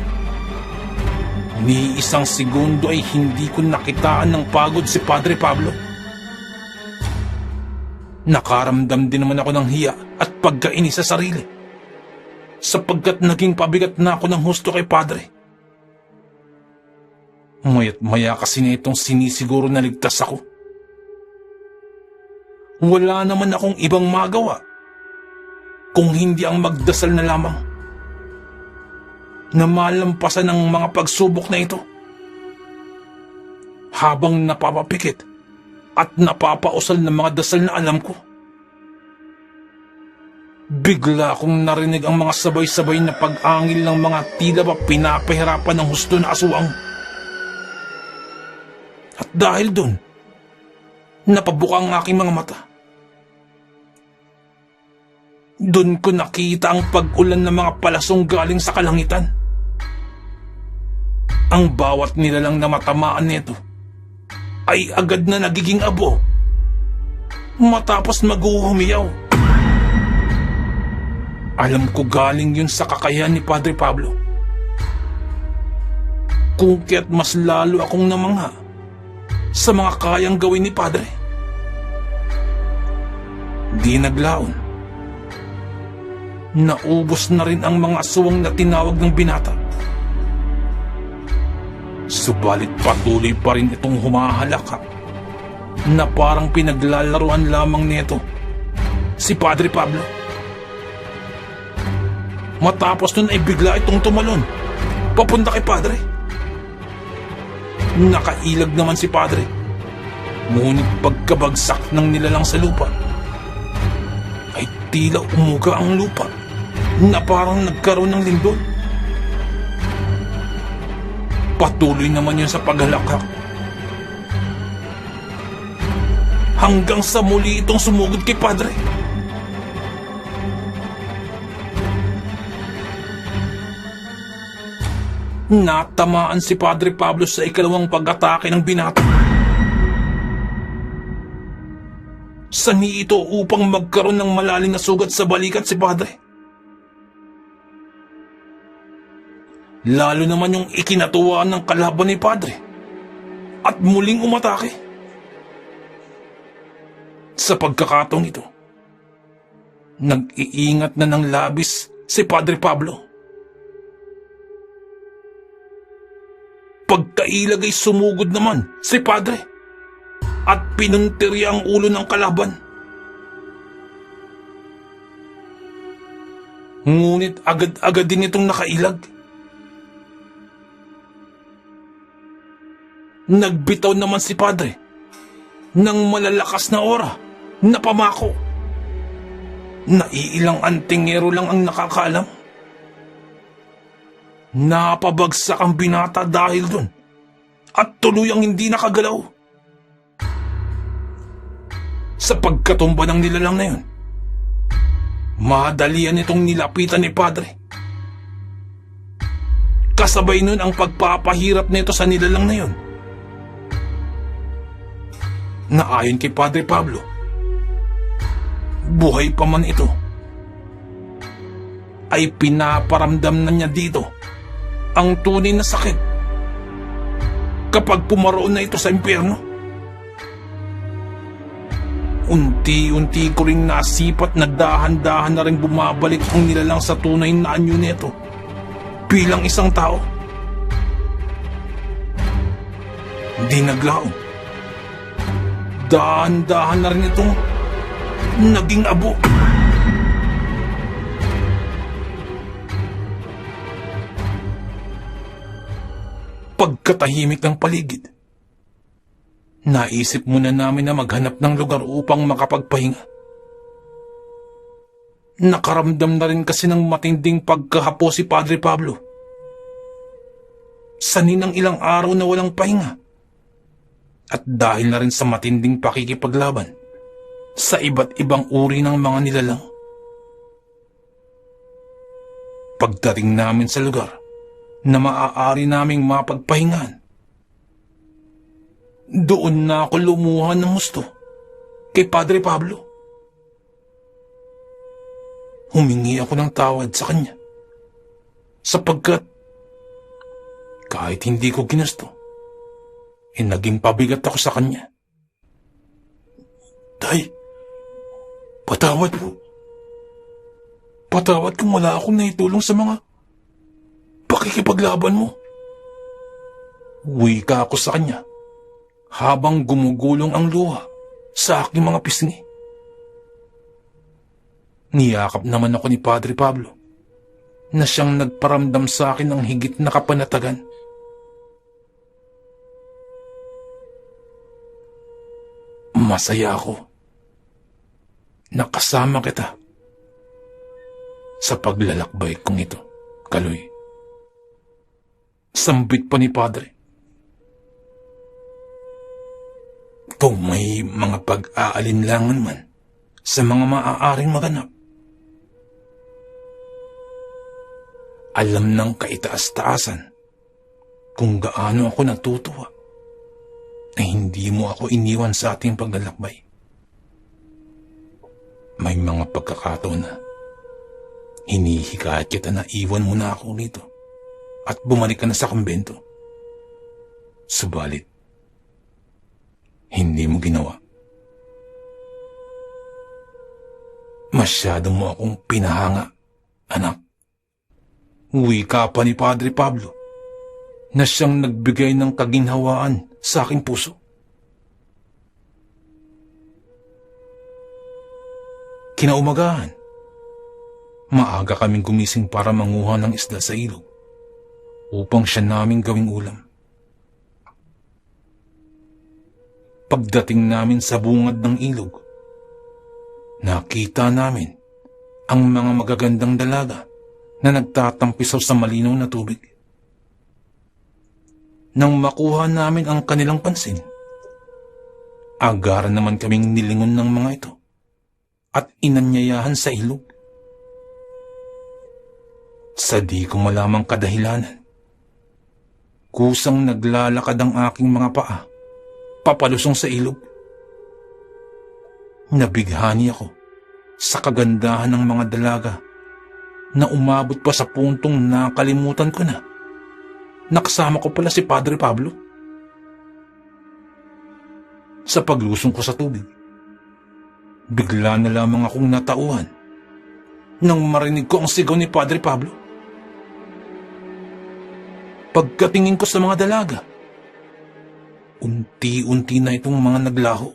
ni isang segundo ay hindi ko nakitaan ng pagod si Padre Pablo. Nakaramdam din naman ako ng hiya at pagkainis sa sarili, sapagkat naging pabigat na ako ng husto kay Padre. Maya't maya kasi na itong sinisiguro na ligtas ako. Wala naman akong ibang magawa kung hindi ang magdasal na lamang na malampasan ang mga pagsubok na ito. Habang napapapikit at napapausal ng mga dasal na alam ko, bigla akong narinig ang mga sabay-sabay na pag-angil ng mga tila ba pinapahirapan ng husto na aswang. At dahil dun, napabuka ang aking mga mata. Dun ko nakita ang pag-ulan ng mga palasong galing sa kalangitan. Ang bawat nilalang na matamaan nito ay agad na nagiging abo matapos maghuhumiyaw. Alam ko galing yun sa kakayahan ni Padre Pablo. Kung kaya't mas lalo akong namangha sa mga kayang gawin ni Padre. Di naglaon, naubos na rin ang mga aswang na tinawag ng binata. Subalit patuloy pa rin itong humahalaka na parang pinaglalaruan lamang nito si Padre Pablo. Matapos nun ay bigla itong tumalon papunta kay Padre. Nakailag naman si Padre, ngunit pagkabagsak ng nilalang sa lupa ay tila umuga ang lupa na parang nagkaroon ng lindol. Patuloy naman yun sa paghalakak hanggang sa muli itong sumugod kay Padre. Natamaan si Padre Pablo sa ikalawang pag-atake ng binata. Sani ito upang magkaroon ng malalim na sugat sa balikat si Padre. Lalo naman yung ikinatuwaan ng kalaban ni Padre at muling umatake. Sa pagkakataong ito, nag-iingat na ng labis si Padre Pablo. Pagkailag ay sumugod naman si Padre at pinuntirya ang ulo ng kalaban. Ngunit agad-agad din itong nakailag. Nagbitaw naman si Padre ng malalakas na ora na pamako. Naiilang antingero lang ang nakakaalam. Napabagsak ang binata dahil dun at tuluyang hindi nakagalaw. Sa pagkatumba ng nilalang na yun, madalian itong nilapitan ni Padre. Kasabay nun ang pagpapahirap nito sa nilalang na yun, na ayon kay Padre Pablo, buhay pa man ito. ay pinaparamdam na niya dito ang tunay na sakit kapag pumaroon na ito sa impyerno. Unti-unti ko ring nasipat na dahan-dahan na rin bumabalik ang nilalang sa tunay na anyo nito bilang isang tao. Hindi naglaon. Dahan-dahan na rin itong naging abo. Pagkatahimik ng paligid, naisip muna namin na maghanap ng lugar upang makapagpahinga. Nakaramdam na rin kasi ng matinding pagkahapo si Padre Pablo. Sanay ng ilang araw na walang pahinga. At dahil na rin sa matinding pakikipaglaban sa iba't ibang uri ng mga nilalang. Pagdating namin sa lugar na maaari naming mapagpahingan, doon na ako lumuha ng gusto kay Padre Pablo. Humingi ako ng tawad sa kanya sapagkat kahit hindi ko ginusto, naging pabigat ako sa kanya. Tay, patawad po. Patawad kung wala akong naitulong sa mga pakikipaglaban mo. Wika ako sa kanya habang gumugulong ang luha sa aking mga pisngi. Niyakap naman ako ni Padre Pablo na siyang nagparamdam sa akin ng higit na kapanatagan. Masaya ako na kasama kita sa paglalakbay kong ito, Kaloy. Sambit pa ni Padre. Kung may mga pag-aalinlangan man sa mga maaaring maganap, alam ng kaitaas-taasan kung gaano ako natutuwa na hindi mo ako iniwan sa ating paglalakbay. May mga pagkakataon na hinihikayat kita na iwan mo na ako rito at bumalik ka na sa kumbento. Subalit, hindi mo ginawa. Masyado mo akong pinahanga, anak. Wika pa ni Padre Pablo na siyang nagbigay ng kaginhawaan sa aking puso. Kinaumagahan, maaga kaming gumising para manguha ng isda sa ilog upang siya naming gawing ulam. Pagdating namin sa bungad ng ilog, nakita namin ang mga magagandang dalaga na nagtatampisaw sa malinaw na tubig. Nang makuha namin ang kanilang pansin, agaran naman kaming nilingon ng mga ito at inanyayahan sa ilog. Sa di ko malamang kadahilanan, kusang naglalakad ang aking mga paa papalusong sa ilog. Nabighani ako sa kagandahan ng mga dalaga na umabot pa sa puntong nakalimutan ko na nakasama ko pala si Padre Pablo. Sa paglusong ko sa tubig, bigla na lamang akong natauhan nang marinig ko ang sigaw ni Padre Pablo. Pagkatingin ko sa mga dalaga, unti-unti na itong mga naglaho.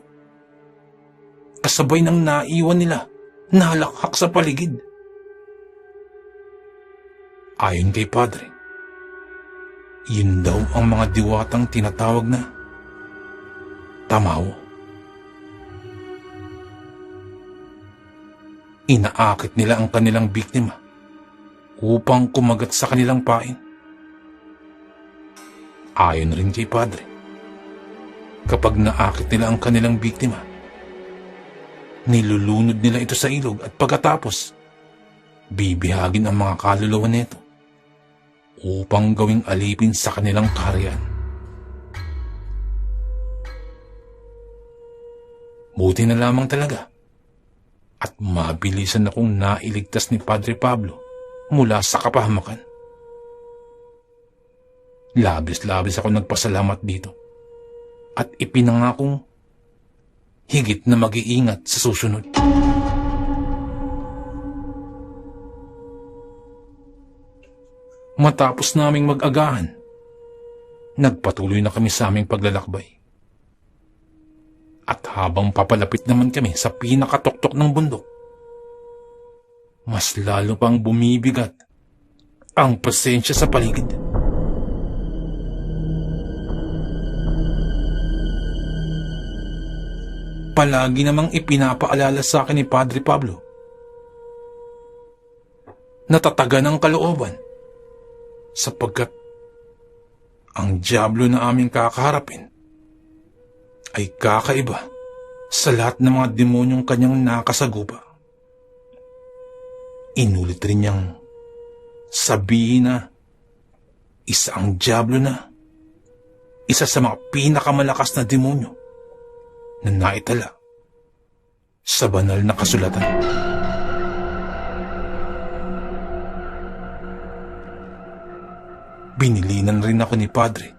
Kasabay ng naiwan nila na halakhak sa paligid. Ayon kay Padre, yun daw ang mga diwatang tinatawag na tamaw. Inaakit nila ang kanilang biktima upang kumagat sa kanilang pain. Ayon rin kay Padre, kapag naakit nila ang kanilang biktima, nilulunod nila ito sa ilog at pagkatapos, bibihagin ang mga kaluluwa nito upang gawing alipin sa kanilang kaharian. Buti na lamang talaga at mabilisan akong nailigtas ni Padre Pablo mula sa kapahamakan. Labis-labis ako nagpasalamat dito at ipinangakong higit na mag-iingat sa susunod. Matapos naming mag-agahan, nagpatuloy na kami sa aming paglalakbay. At habang papalapit naman kami sa pinakatuktok ng bundok, mas lalo pang bumibigat ang presensya sa paligid. Palagi namang ipinapaalala sa akin ni Padre Pablo na tatagan ang kalooban sapagkat ang dyablo na aming kakaharapin ay kakaiba sa lahat ng mga demonyong kanyang nakasagupa. Inulit rin niyang sabihin na isa ang dyablo na isa sa mga pinakamalakas na demonyo na naitala sa banal na kasulatan. Binilinan rin ako ni Padre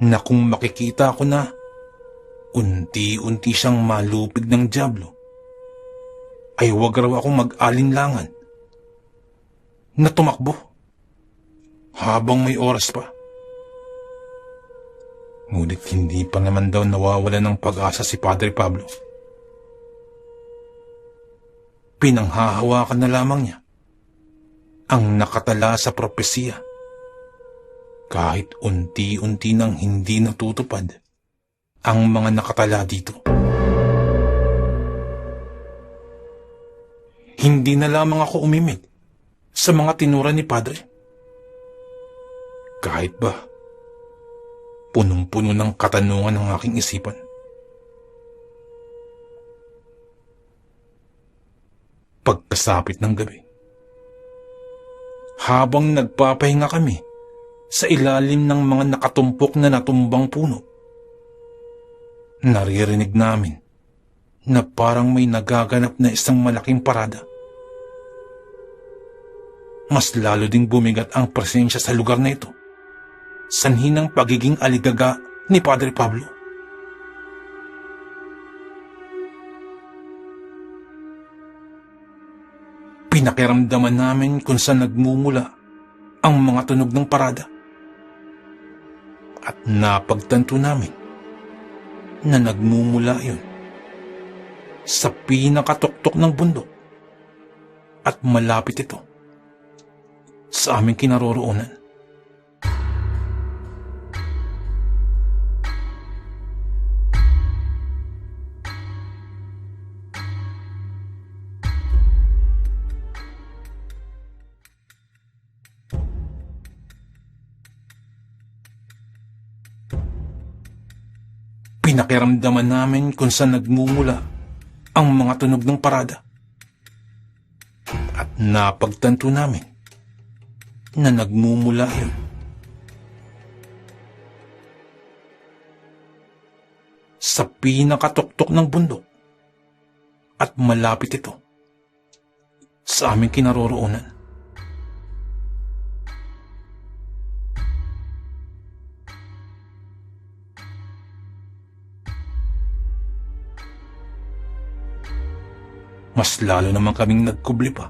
na kung makikita ko na unti-unti siyang malupig ng dyablo, ay huwag raw akong mag-alinlangan na tumakbo habang may oras pa. Ngunit hindi pa naman daw nawawala ng pag-asa si Padre Pablo. Pinanghahawakan na lamang niya ang nakatala sa propesiya kahit unti-unti nang hindi natutupad ang mga nakatala dito. Hindi na lamang ako umimik sa mga tinura ni Padre. Kahit ba punong-puno ng katanungan ang aking isipan. Pagkasapit ng gabi, habang nagpapahinga kami sa ilalim ng mga nakatumpok na natumbang puno, naririnig namin na parang may nagaganap na isang malaking parada. Mas lalo ding bumigat ang presensya sa lugar na ito, sanhi ng pagiging aligaga ni Padre Pablo. Pinakiramdaman namin kung saan nagmumula ang mga tunog ng parada. At napagtanto namin na nagmumula yun sa pinakatuktok ng bundok at malapit ito sa aming kinaroroonan. Pinakiramdaman namin kung saan nagmumula ang mga tunog ng parada. At napagtanto namin na nagmumula yun sa pinakatuktok ng bundok at malapit ito sa aming kinaroroonan. Mas lalo naman kaming nagkubli pa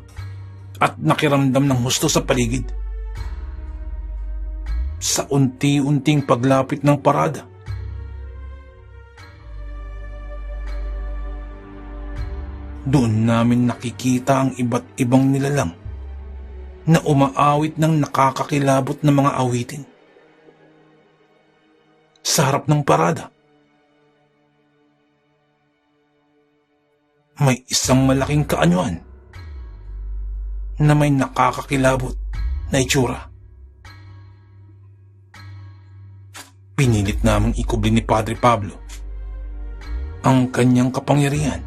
at nakiramdam ng husto sa paligid. Sa unti-unting paglapit ng parada, doon namin nakikita ang iba't ibang nilalang na umaawit ng nakakakilabot na mga awitin. Sa harap ng parada, may isang malaking kaanyuan na may nakakakilabot na itsura. Pinilit namang ikubli ni Padre Pablo ang kanyang kapangyarihan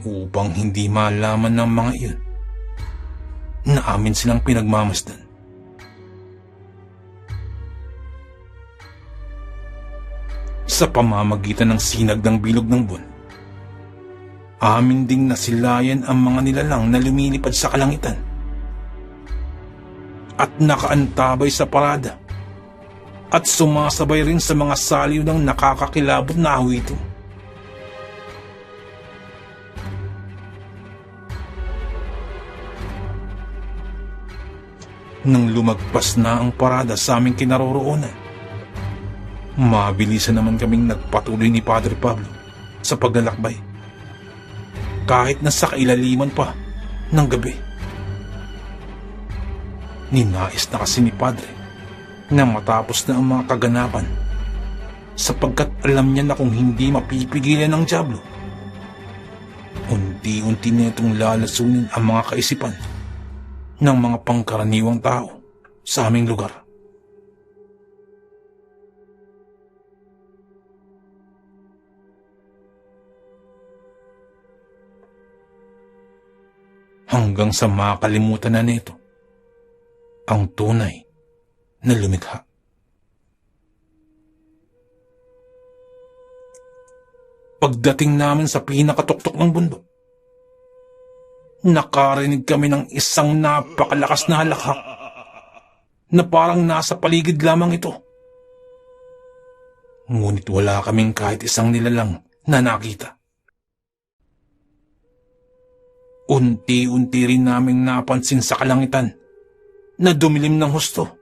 upang hindi malaman ng mga iyon na amin silang pinagmamasdan. Sa pamamagitan ng sinag ng bilog ng buwan, amin ding nasilayan ang mga nilalang na lumilipad sa kalangitan. at nakaantabay sa parada at sumasabay rin sa mga saliw ng nakakakilabot na awitin. Nang lumagpas na ang parada sa aming kinaroroonan, mabilisan naman kaming nagpatuloy ni Padre Pablo sa paglalakbay. Kahit nasa kailaliman pa ng gabi. Ninais na kasi ni Padre na matapos na ang mga kaganapan sapagkat alam niya na kung hindi mapipigilan ng dyablo, unti-unti nitong lalasunin ang mga kaisipan ng mga pangkaraniwang tao sa aming lugar. Hanggang sa makalimutan na nito ang tunay na lumikha. Pagdating namin sa pinakatuktok ng bundok, nakarinig kami ng isang napakalakas na halakhak na parang nasa paligid lamang ito. Ngunit wala kaming kahit isang nilalang na nakita. Unti-unti rin naming napansin sa kalangitan na dumilim ng husto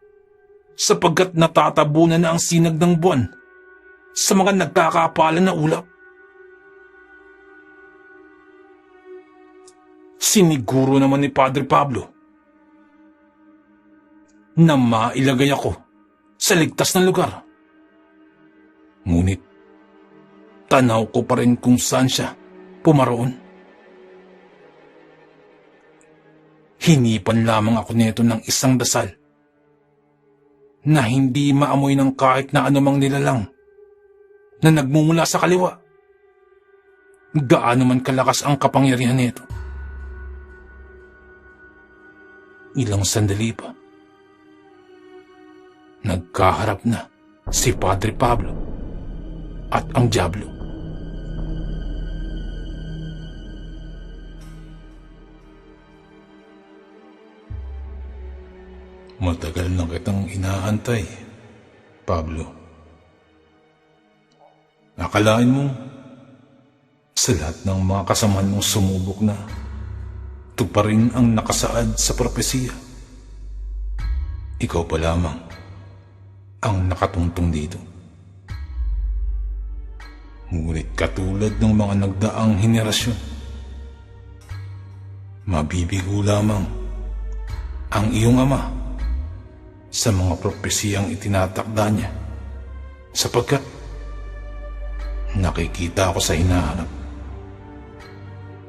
sapagkat natatabunan na ang sinag ng buwan sa mga nagkakapalan na ulap. Siniguro naman ni Padre Pablo na mailagay ako sa ligtas na lugar. Ngunit tanaw ko pa rin kung saan siya pumaroon. Hinipan lamang ako nito ng isang dasal na hindi maamoy ng kahit na anumang nilalang na nagmumula sa kaliwa. Gaano man kalakas ang kapangyarihan nito. Ilang sandali pa, nagkaharap na si Padre Pablo at ang dyablo. Matagal na kitang inaantay, Pablo. Akalain mo, sa lahat ng mga kasamahan mong sumubok na, ito pa rin ang nakasaad sa propesiya. Ikaw pa lamang ang nakatungtong dito. Ngunit katulad ng mga nagdaang henerasyon, mabibigo lamang ang iyong ama sa mga propesiyang itinatakda niya sapagkat nakikita ako sa hinaharap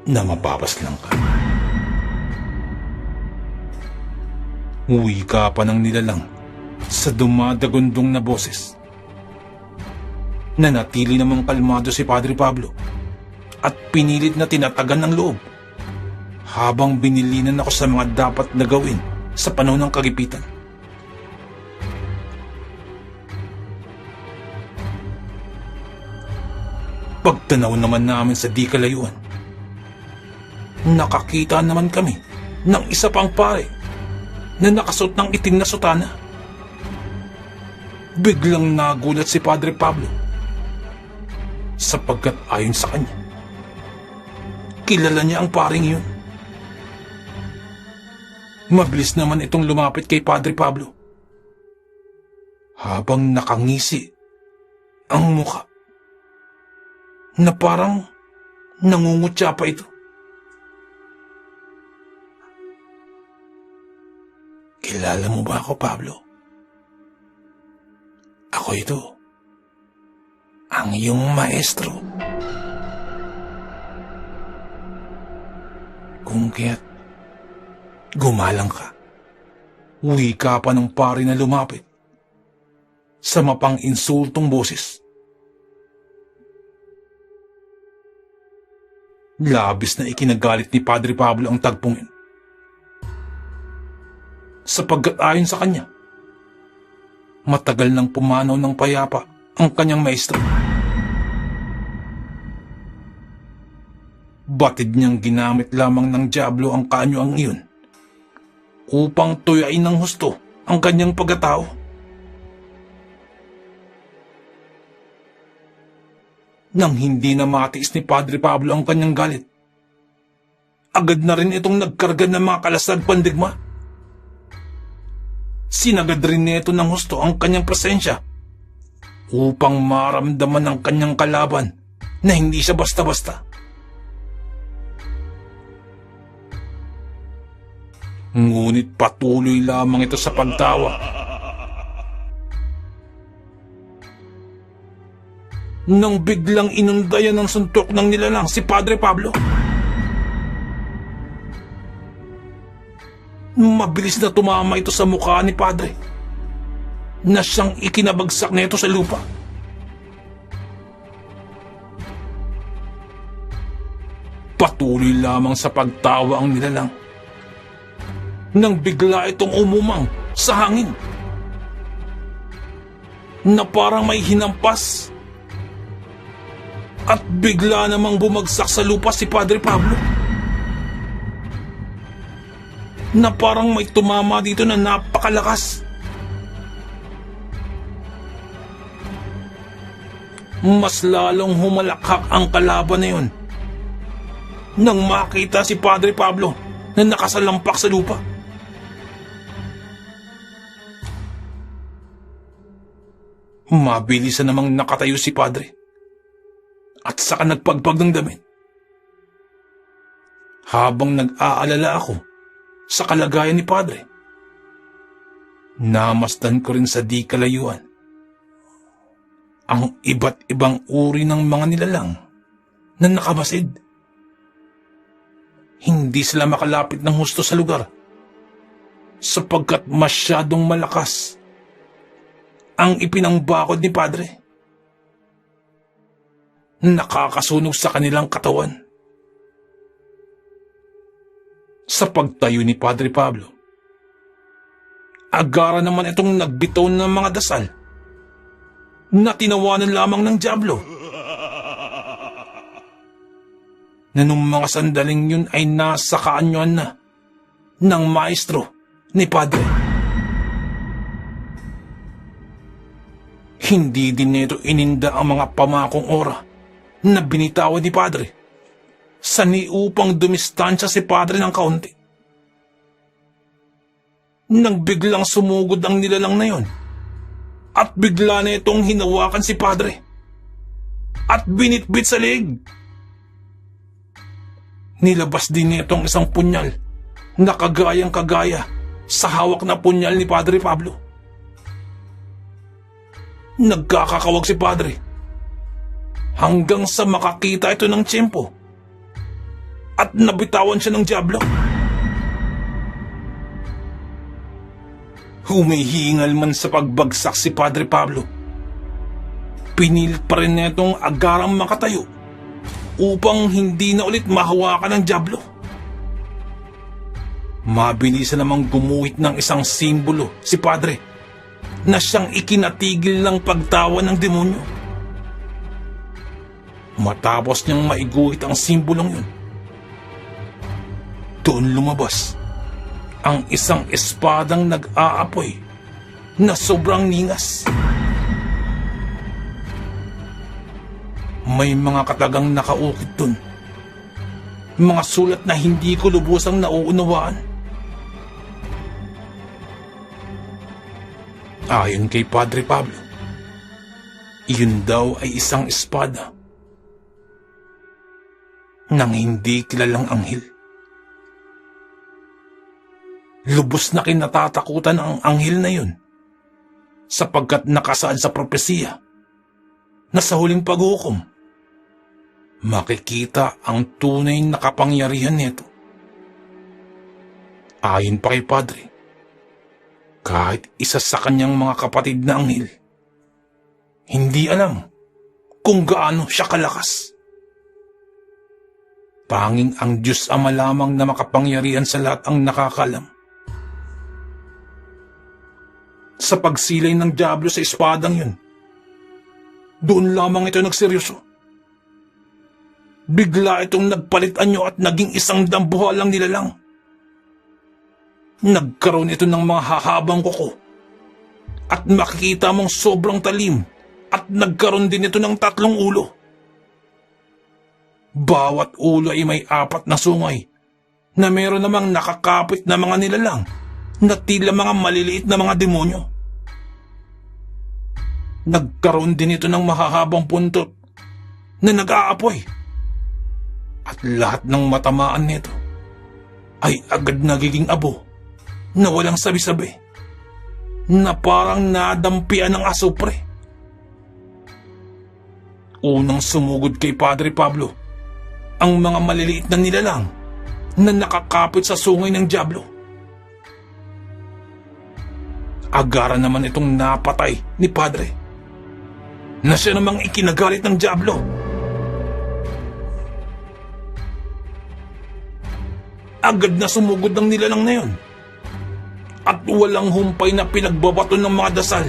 na mapapaslang ka. Uwi ka pa ng nilalang sa dumadagundong na boses. Nanatili namang kalmado si Padre Pablo at pinilit na tinatagan ng loob habang binilinan ako sa mga dapat na gawin sa panahon ng kagipitan. Pagtanaw naman namin sa di kalayuan, nakakita naman kami ng isa pang pare na nakasuot ng itim na sutana. Biglang nagulat si Padre Pablo sapagkat ayon sa kanya, kilala niya ang paring iyon. Mabilis naman itong lumapit kay Padre Pablo habang nakangisi ang muka na parang nangungutya pa ito. Kilala mo ba ako, Pablo? Ako ito, ang iyong maestro. Kung kaya't gumalang ka, uwi ka pa ng pari na lumapit sa mapang-insultong boses. Labis na ikinagalit ni Padre Pablo ang tagpong yun. Sapagkat ayon sa kanya, matagal nang pumanaw ng payapa ang kanyang maestro. Batid niyang ginamit lamang ng dyablo ang kaanyuang iyon upang tuyain ng husto ang kanyang pagkatao. Nang hindi na matiis ni Padre Pablo ang kanyang galit, agad na rin itong nagkarga ng mga kalasag pandigma. Sinagad rin nito ng husto ang kanyang presensya upang maramdaman ng kanyang kalaban na hindi siya basta-basta. Ngunit patuloy lamang ito sa pagtawa. Nang biglang inundayan ng suntok ng nilalang si Padre Pablo. Mabilis na tumama ito sa mukha ni Padre na siyang ikinabagsak na ito sa lupa. Patuloy lamang sa pagtawa ang nilalang nang bigla itong umumang sa hangin na parang may hinampas at bigla namang bumagsak sa lupa si Padre Pablo na parang may tumama dito na napakalakas. Mas lalong humalakhak ang kalaban na yun nang makita si Padre Pablo na nakasalampak sa lupa. Mabilis na namang nakatayo si Padre at saka nagpagpag ng damit. Habang nag-aalala ako sa kalagayan ni Padre, namasdan ko rin sa di kalayuan ang iba't ibang uri ng mga nilalang na nakamasid. Hindi sila makalapit ng husto sa lugar sapagkat masyadong malakas ang ipinangbakod ni Padre. Nakakasunog sa kanilang katawan. Sa pagtayo ni Padre Pablo, agara naman itong nagbitaw ng mga dasal na tinawanan lamang ng dyablo, na nung mga sandaling yun ay nasa kaanyuan na ng maestro ni Padre. Hindi din nito ininda ang mga pamakong ora na binitawan ni Padre sani upang dumistansya si Padre ng kaunti. Nang biglang sumugod ang nilalang na yon at bigla na itong hinawakan si Padre at binitbit sa leeg. Nilabas din nitong isang punyal na kagayang-kagaya sa hawak na punyal ni Padre Pablo. Nagkakakawag si Padre hanggang sa makakita ito ng tiyempo at nabitawan siya ng dyablo. Humihingal man sa pagbagsak si Padre Pablo, pinilit pa rin nitong agarang makatayo upang hindi na ulit mahawakan ng dyablo. Mabilis namang gumuhit ng isang simbolo si Padre na siyang ikinatigil ng pagtawa ng demonyo. Matapos niyang maiguhit ang simbolong yun, doon lumabas ang isang espadang nag-aapoy na sobrang ningas. May mga katagang nakaukit dun, mga sulat na hindi ko lubusang nauunawaan. Ayon kay Padre Pablo, iyon daw ay isang espada ng hindi kilalang anghel. Lubos na kinatatakutan ang anghel na yun sapagkat nakasaad sa propesiya na sa huling paghukom, makikita ang tunay na kapangyarihan nito. Ayon pa kay Padre, kahit isa sa kanyang mga kapatid na anghel, hindi alam kung gaano siya kalakas. Tanging ang Diyos Ama lamang na makapangyarihan sa lahat ang nakakalam. Sa pagsilay ng dyablo sa espadang yun, doon lamang ito nagseryoso. Bigla itong nagpalit anyo at naging isang dambuhalang nilalang. Nagkaroon ito ng mga hahabang kuko. At makikita mong sobrang talim at nagkaroon din ito ng 3 ulo. Bawat ulo ay may 4 na sungay na meron namang nakakapit na mga nilalang na tila mga maliliit na mga demonyo. Nagkaroon din ito ng mahahabang puntot na nag-aapoy. At lahat ng matamaan nito ay agad nagiging abo na walang sabi-sabi, na parang nadampian ng asupre. Unang sumugod kay Padre Pablo ang mga maliliit na nilalang na nakakapit sa sungay ng dyablo. Agaran naman itong napatay ni Padre, na siya namang ikinagalit ng dyablo. Agad na sumugod ng nilalang na yun, at walang humpay na pinagbabato ng mga dasal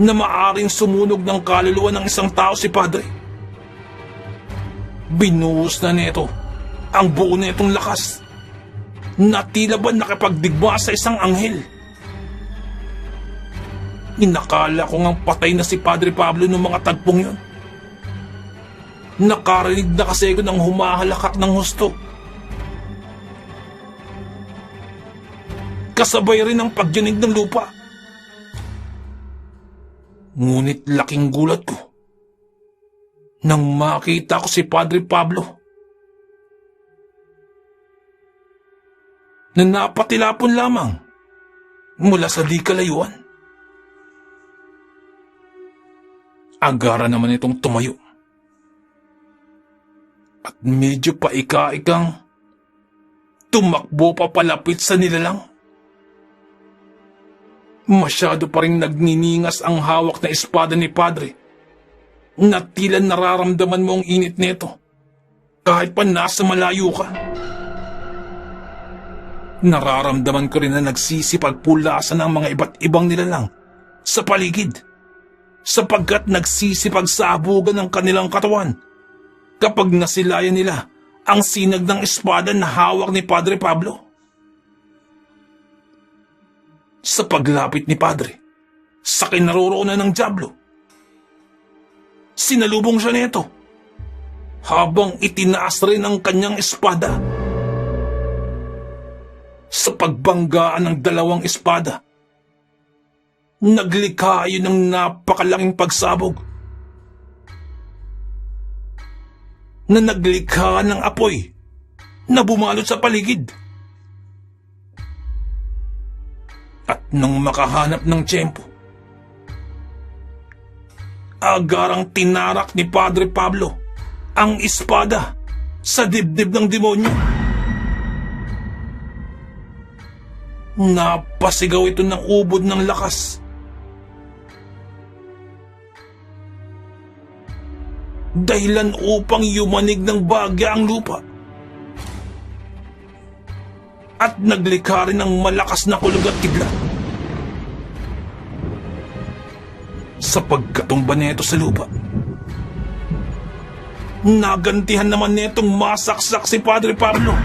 na maaring sumunog ng kaluluwa ng isang tao si Padre. Binuhos na nito ang buo na itong lakas na tila ba nakipagdigma sa isang anghel. Inakala ko ngang patay na si Padre Pablo noong mga tagpong yun. Nakarinig na kasi ako ng humahalakak ng husto. Kasabay rin ang pagyanig ng lupa. Ngunit laking gulat ko nang makita ko si Padre Pablo na napatilapon lamang mula sa di kalayuan. Agara naman itong tumayo at medyo paika-ikang tumakbo pa palapit sa nilalang. Masyado pa rin nagniningas ang hawak na espada ni Padre, na tila nararamdaman mo ang init nito kahit pa nasa malayo ka. Nararamdaman ko rin na nagsisipagpulasan ang mga iba't ibang nilalang sa paligid, sapagkat nagsisipag sa abugan ng kanilang katawan kapag nasilayan nila ang sinag ng espada na hawak ni Padre Pablo. Sa paglapit ni Padre sa kinaroroonan ng dyablo, sinalubong siya nito habang itinaas rin ang kanyang espada. Sa pagbanggaan ng 2 espada, naglikha yun ng napakalaking pagsabog na naglikha ng apoy na bumalot sa paligid. At nang makahanap ng tiyempo, agarang tinarak ni Padre Pablo ang espada sa dibdib ng demonyo. Napasigaw ito ng ubod ng lakas. Dahilan upang yumanig ng bagya ang lupa. At naglikha rin ng malakas na kulog at kidlat. Sa pagkatumba nito sa lupa, nagantihan naman netong masaksak si Padre Pablo.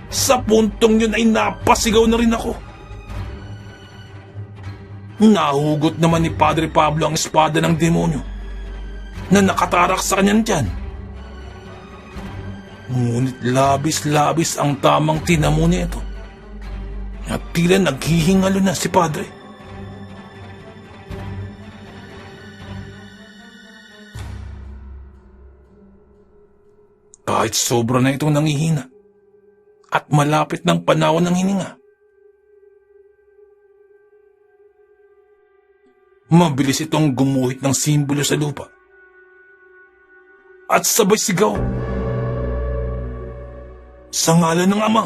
Sa puntong yun ay napasigaw na rin ako. Nahugot naman ni Padre Pablo ang espada ng demonyo na nakatarak sa kanyang tiyan. Ngunit labis-labis ang tamang tinamo nito at tila naghihingalo na si Padre. Kahit sobra na itong nangihina at malapit ng panahon ng hininga, mabilis itong gumuhit ng simbolo sa lupa at sabay sigaw, "Sa ngalan ng Ama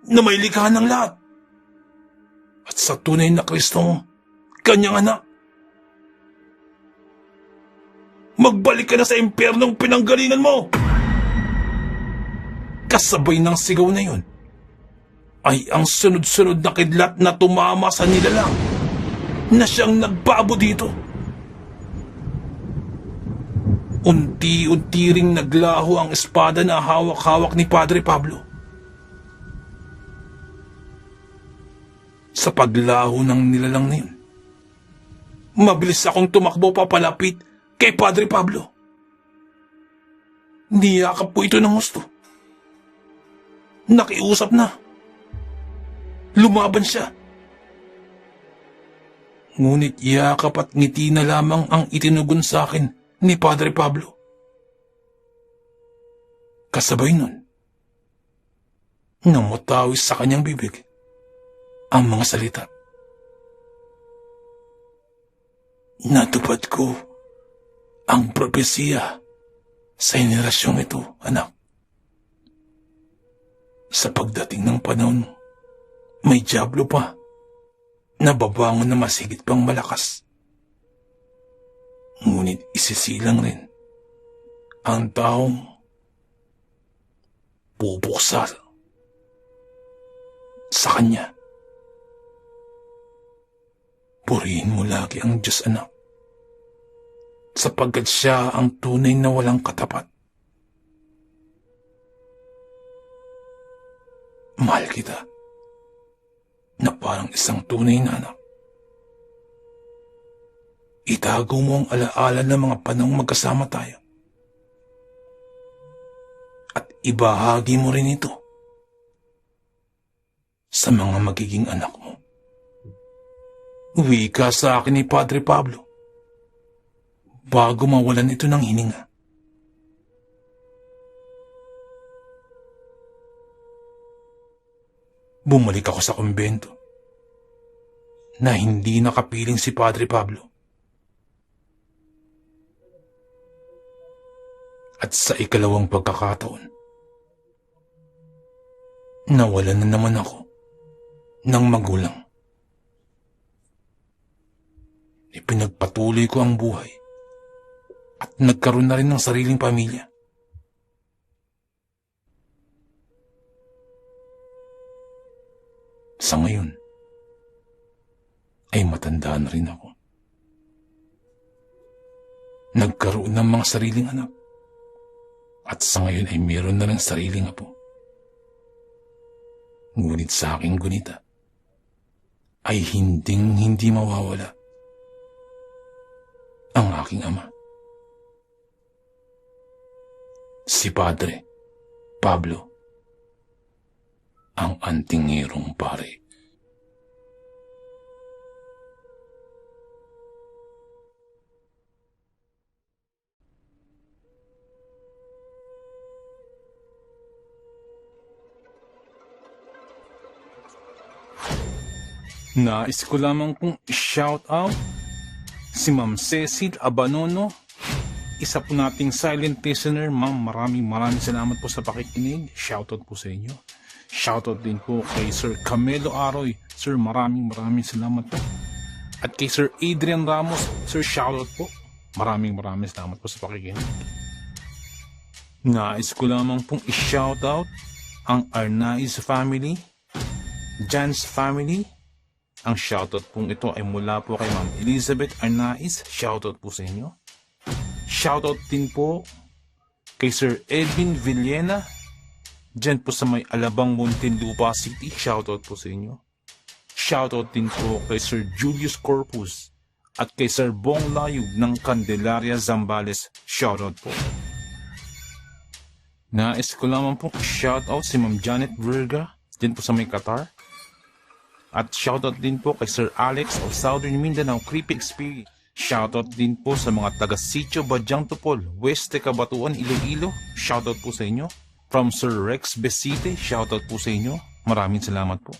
na may likha ng lahat at sa tunay na Kristong kanyang anak, magbalik ka na sa impyernong pinanggalingan mo!" Kasabay ng sigaw na yun ay ang sunod-sunod na kidlat na tumama sa nilalang na siyang nagbaabo dito. Unti-unti ring naglaho ang espada na hawak-hawak ni Padre Pablo sa paglaho ng nilalang na yun. Mabilis akong tumakbo papalapit kay Padre Pablo. Niyakap po ito ng gusto. Nakiusap na. Lumaban siya. Ngunit yakap at ngiti na lamang ang itinugon sa akin ni Padre Pablo. Kasabay nun, namutawis sa kanyang bibig ang mga salita. Natupad ko ang propesiya sa henerasyong ito, anak. Sa pagdating ng panahon, may dyablo pa na babangon na masigit pang malakas. Ngunit isisilang rin ang taong bubuksa sa kanya. Purihin mo lagi ang Diyos, anak, sapagkat siya ang tunay na walang katapat. Mahal kita na parang isang tunay na anak. Itago mo ang alaala ng mga panahong magkasama tayo. At ibahagi mo rin ito sa mga magiging anak mo. Wika sa akin ni Padre Pablo bago mawalan ito ng hininga. Bumalik ako sa kumbento na hindi nakapiling si Padre Pablo. At sa ikalawang pagkakataon, nawalan na naman ako ng magulang. Ipinagpatuloy ko ang buhay at nagkaroon na rin ng sariling pamilya. Sa ngayon, ay matanda na rin ako. Nagkaroon ng mga sariling anak. At sa ngayon ay mayroon na rin sariling apo. Ngunit sa aking gunita ay hindi mawawala ang aking ama. Si Padre Pablo, ang antingirong pare. Nais ko lamang kong shout out si Ma'am Cecil Abanono, isa po nating silent listener. Ma'am, maraming salamat po sa pakikinig. Shoutout po sa inyo. Shoutout din po kay Sir Camelo Aroy. Sir, maraming salamat po. At kay Sir Adrian Ramos, Sir, shoutout po. Maraming salamat po sa pakikinig. Nais ko lamang pong i-shoutout ang Arnaiz family, Jan's family. Ang shoutout pong ito ay mula po kay Ma'am Elizabeth Arnaiz. Shoutout po sa inyo. Shoutout din po kay Sir Edwin Villena, dyan po sa may Alabang, Muntinlupa City. Shoutout po sa inyo. Shoutout din po kay Sir Julius Corpus at kay Sir Bong Layug ng Candelaria, Zambales. Shoutout po. Nais ko lamang po shoutout si Ma'am Janet Verga, dyan po sa may Qatar. At shoutout din po kay Sir Alex of Southern Mindanao Creepy Experience. Shoutout din po sa mga taga Sitio Badyang Tupol, West Cabatuan, Iloilo. Shoutout po sa inyo. From Sir Rex Besite, shoutout po sa inyo. Maraming salamat po.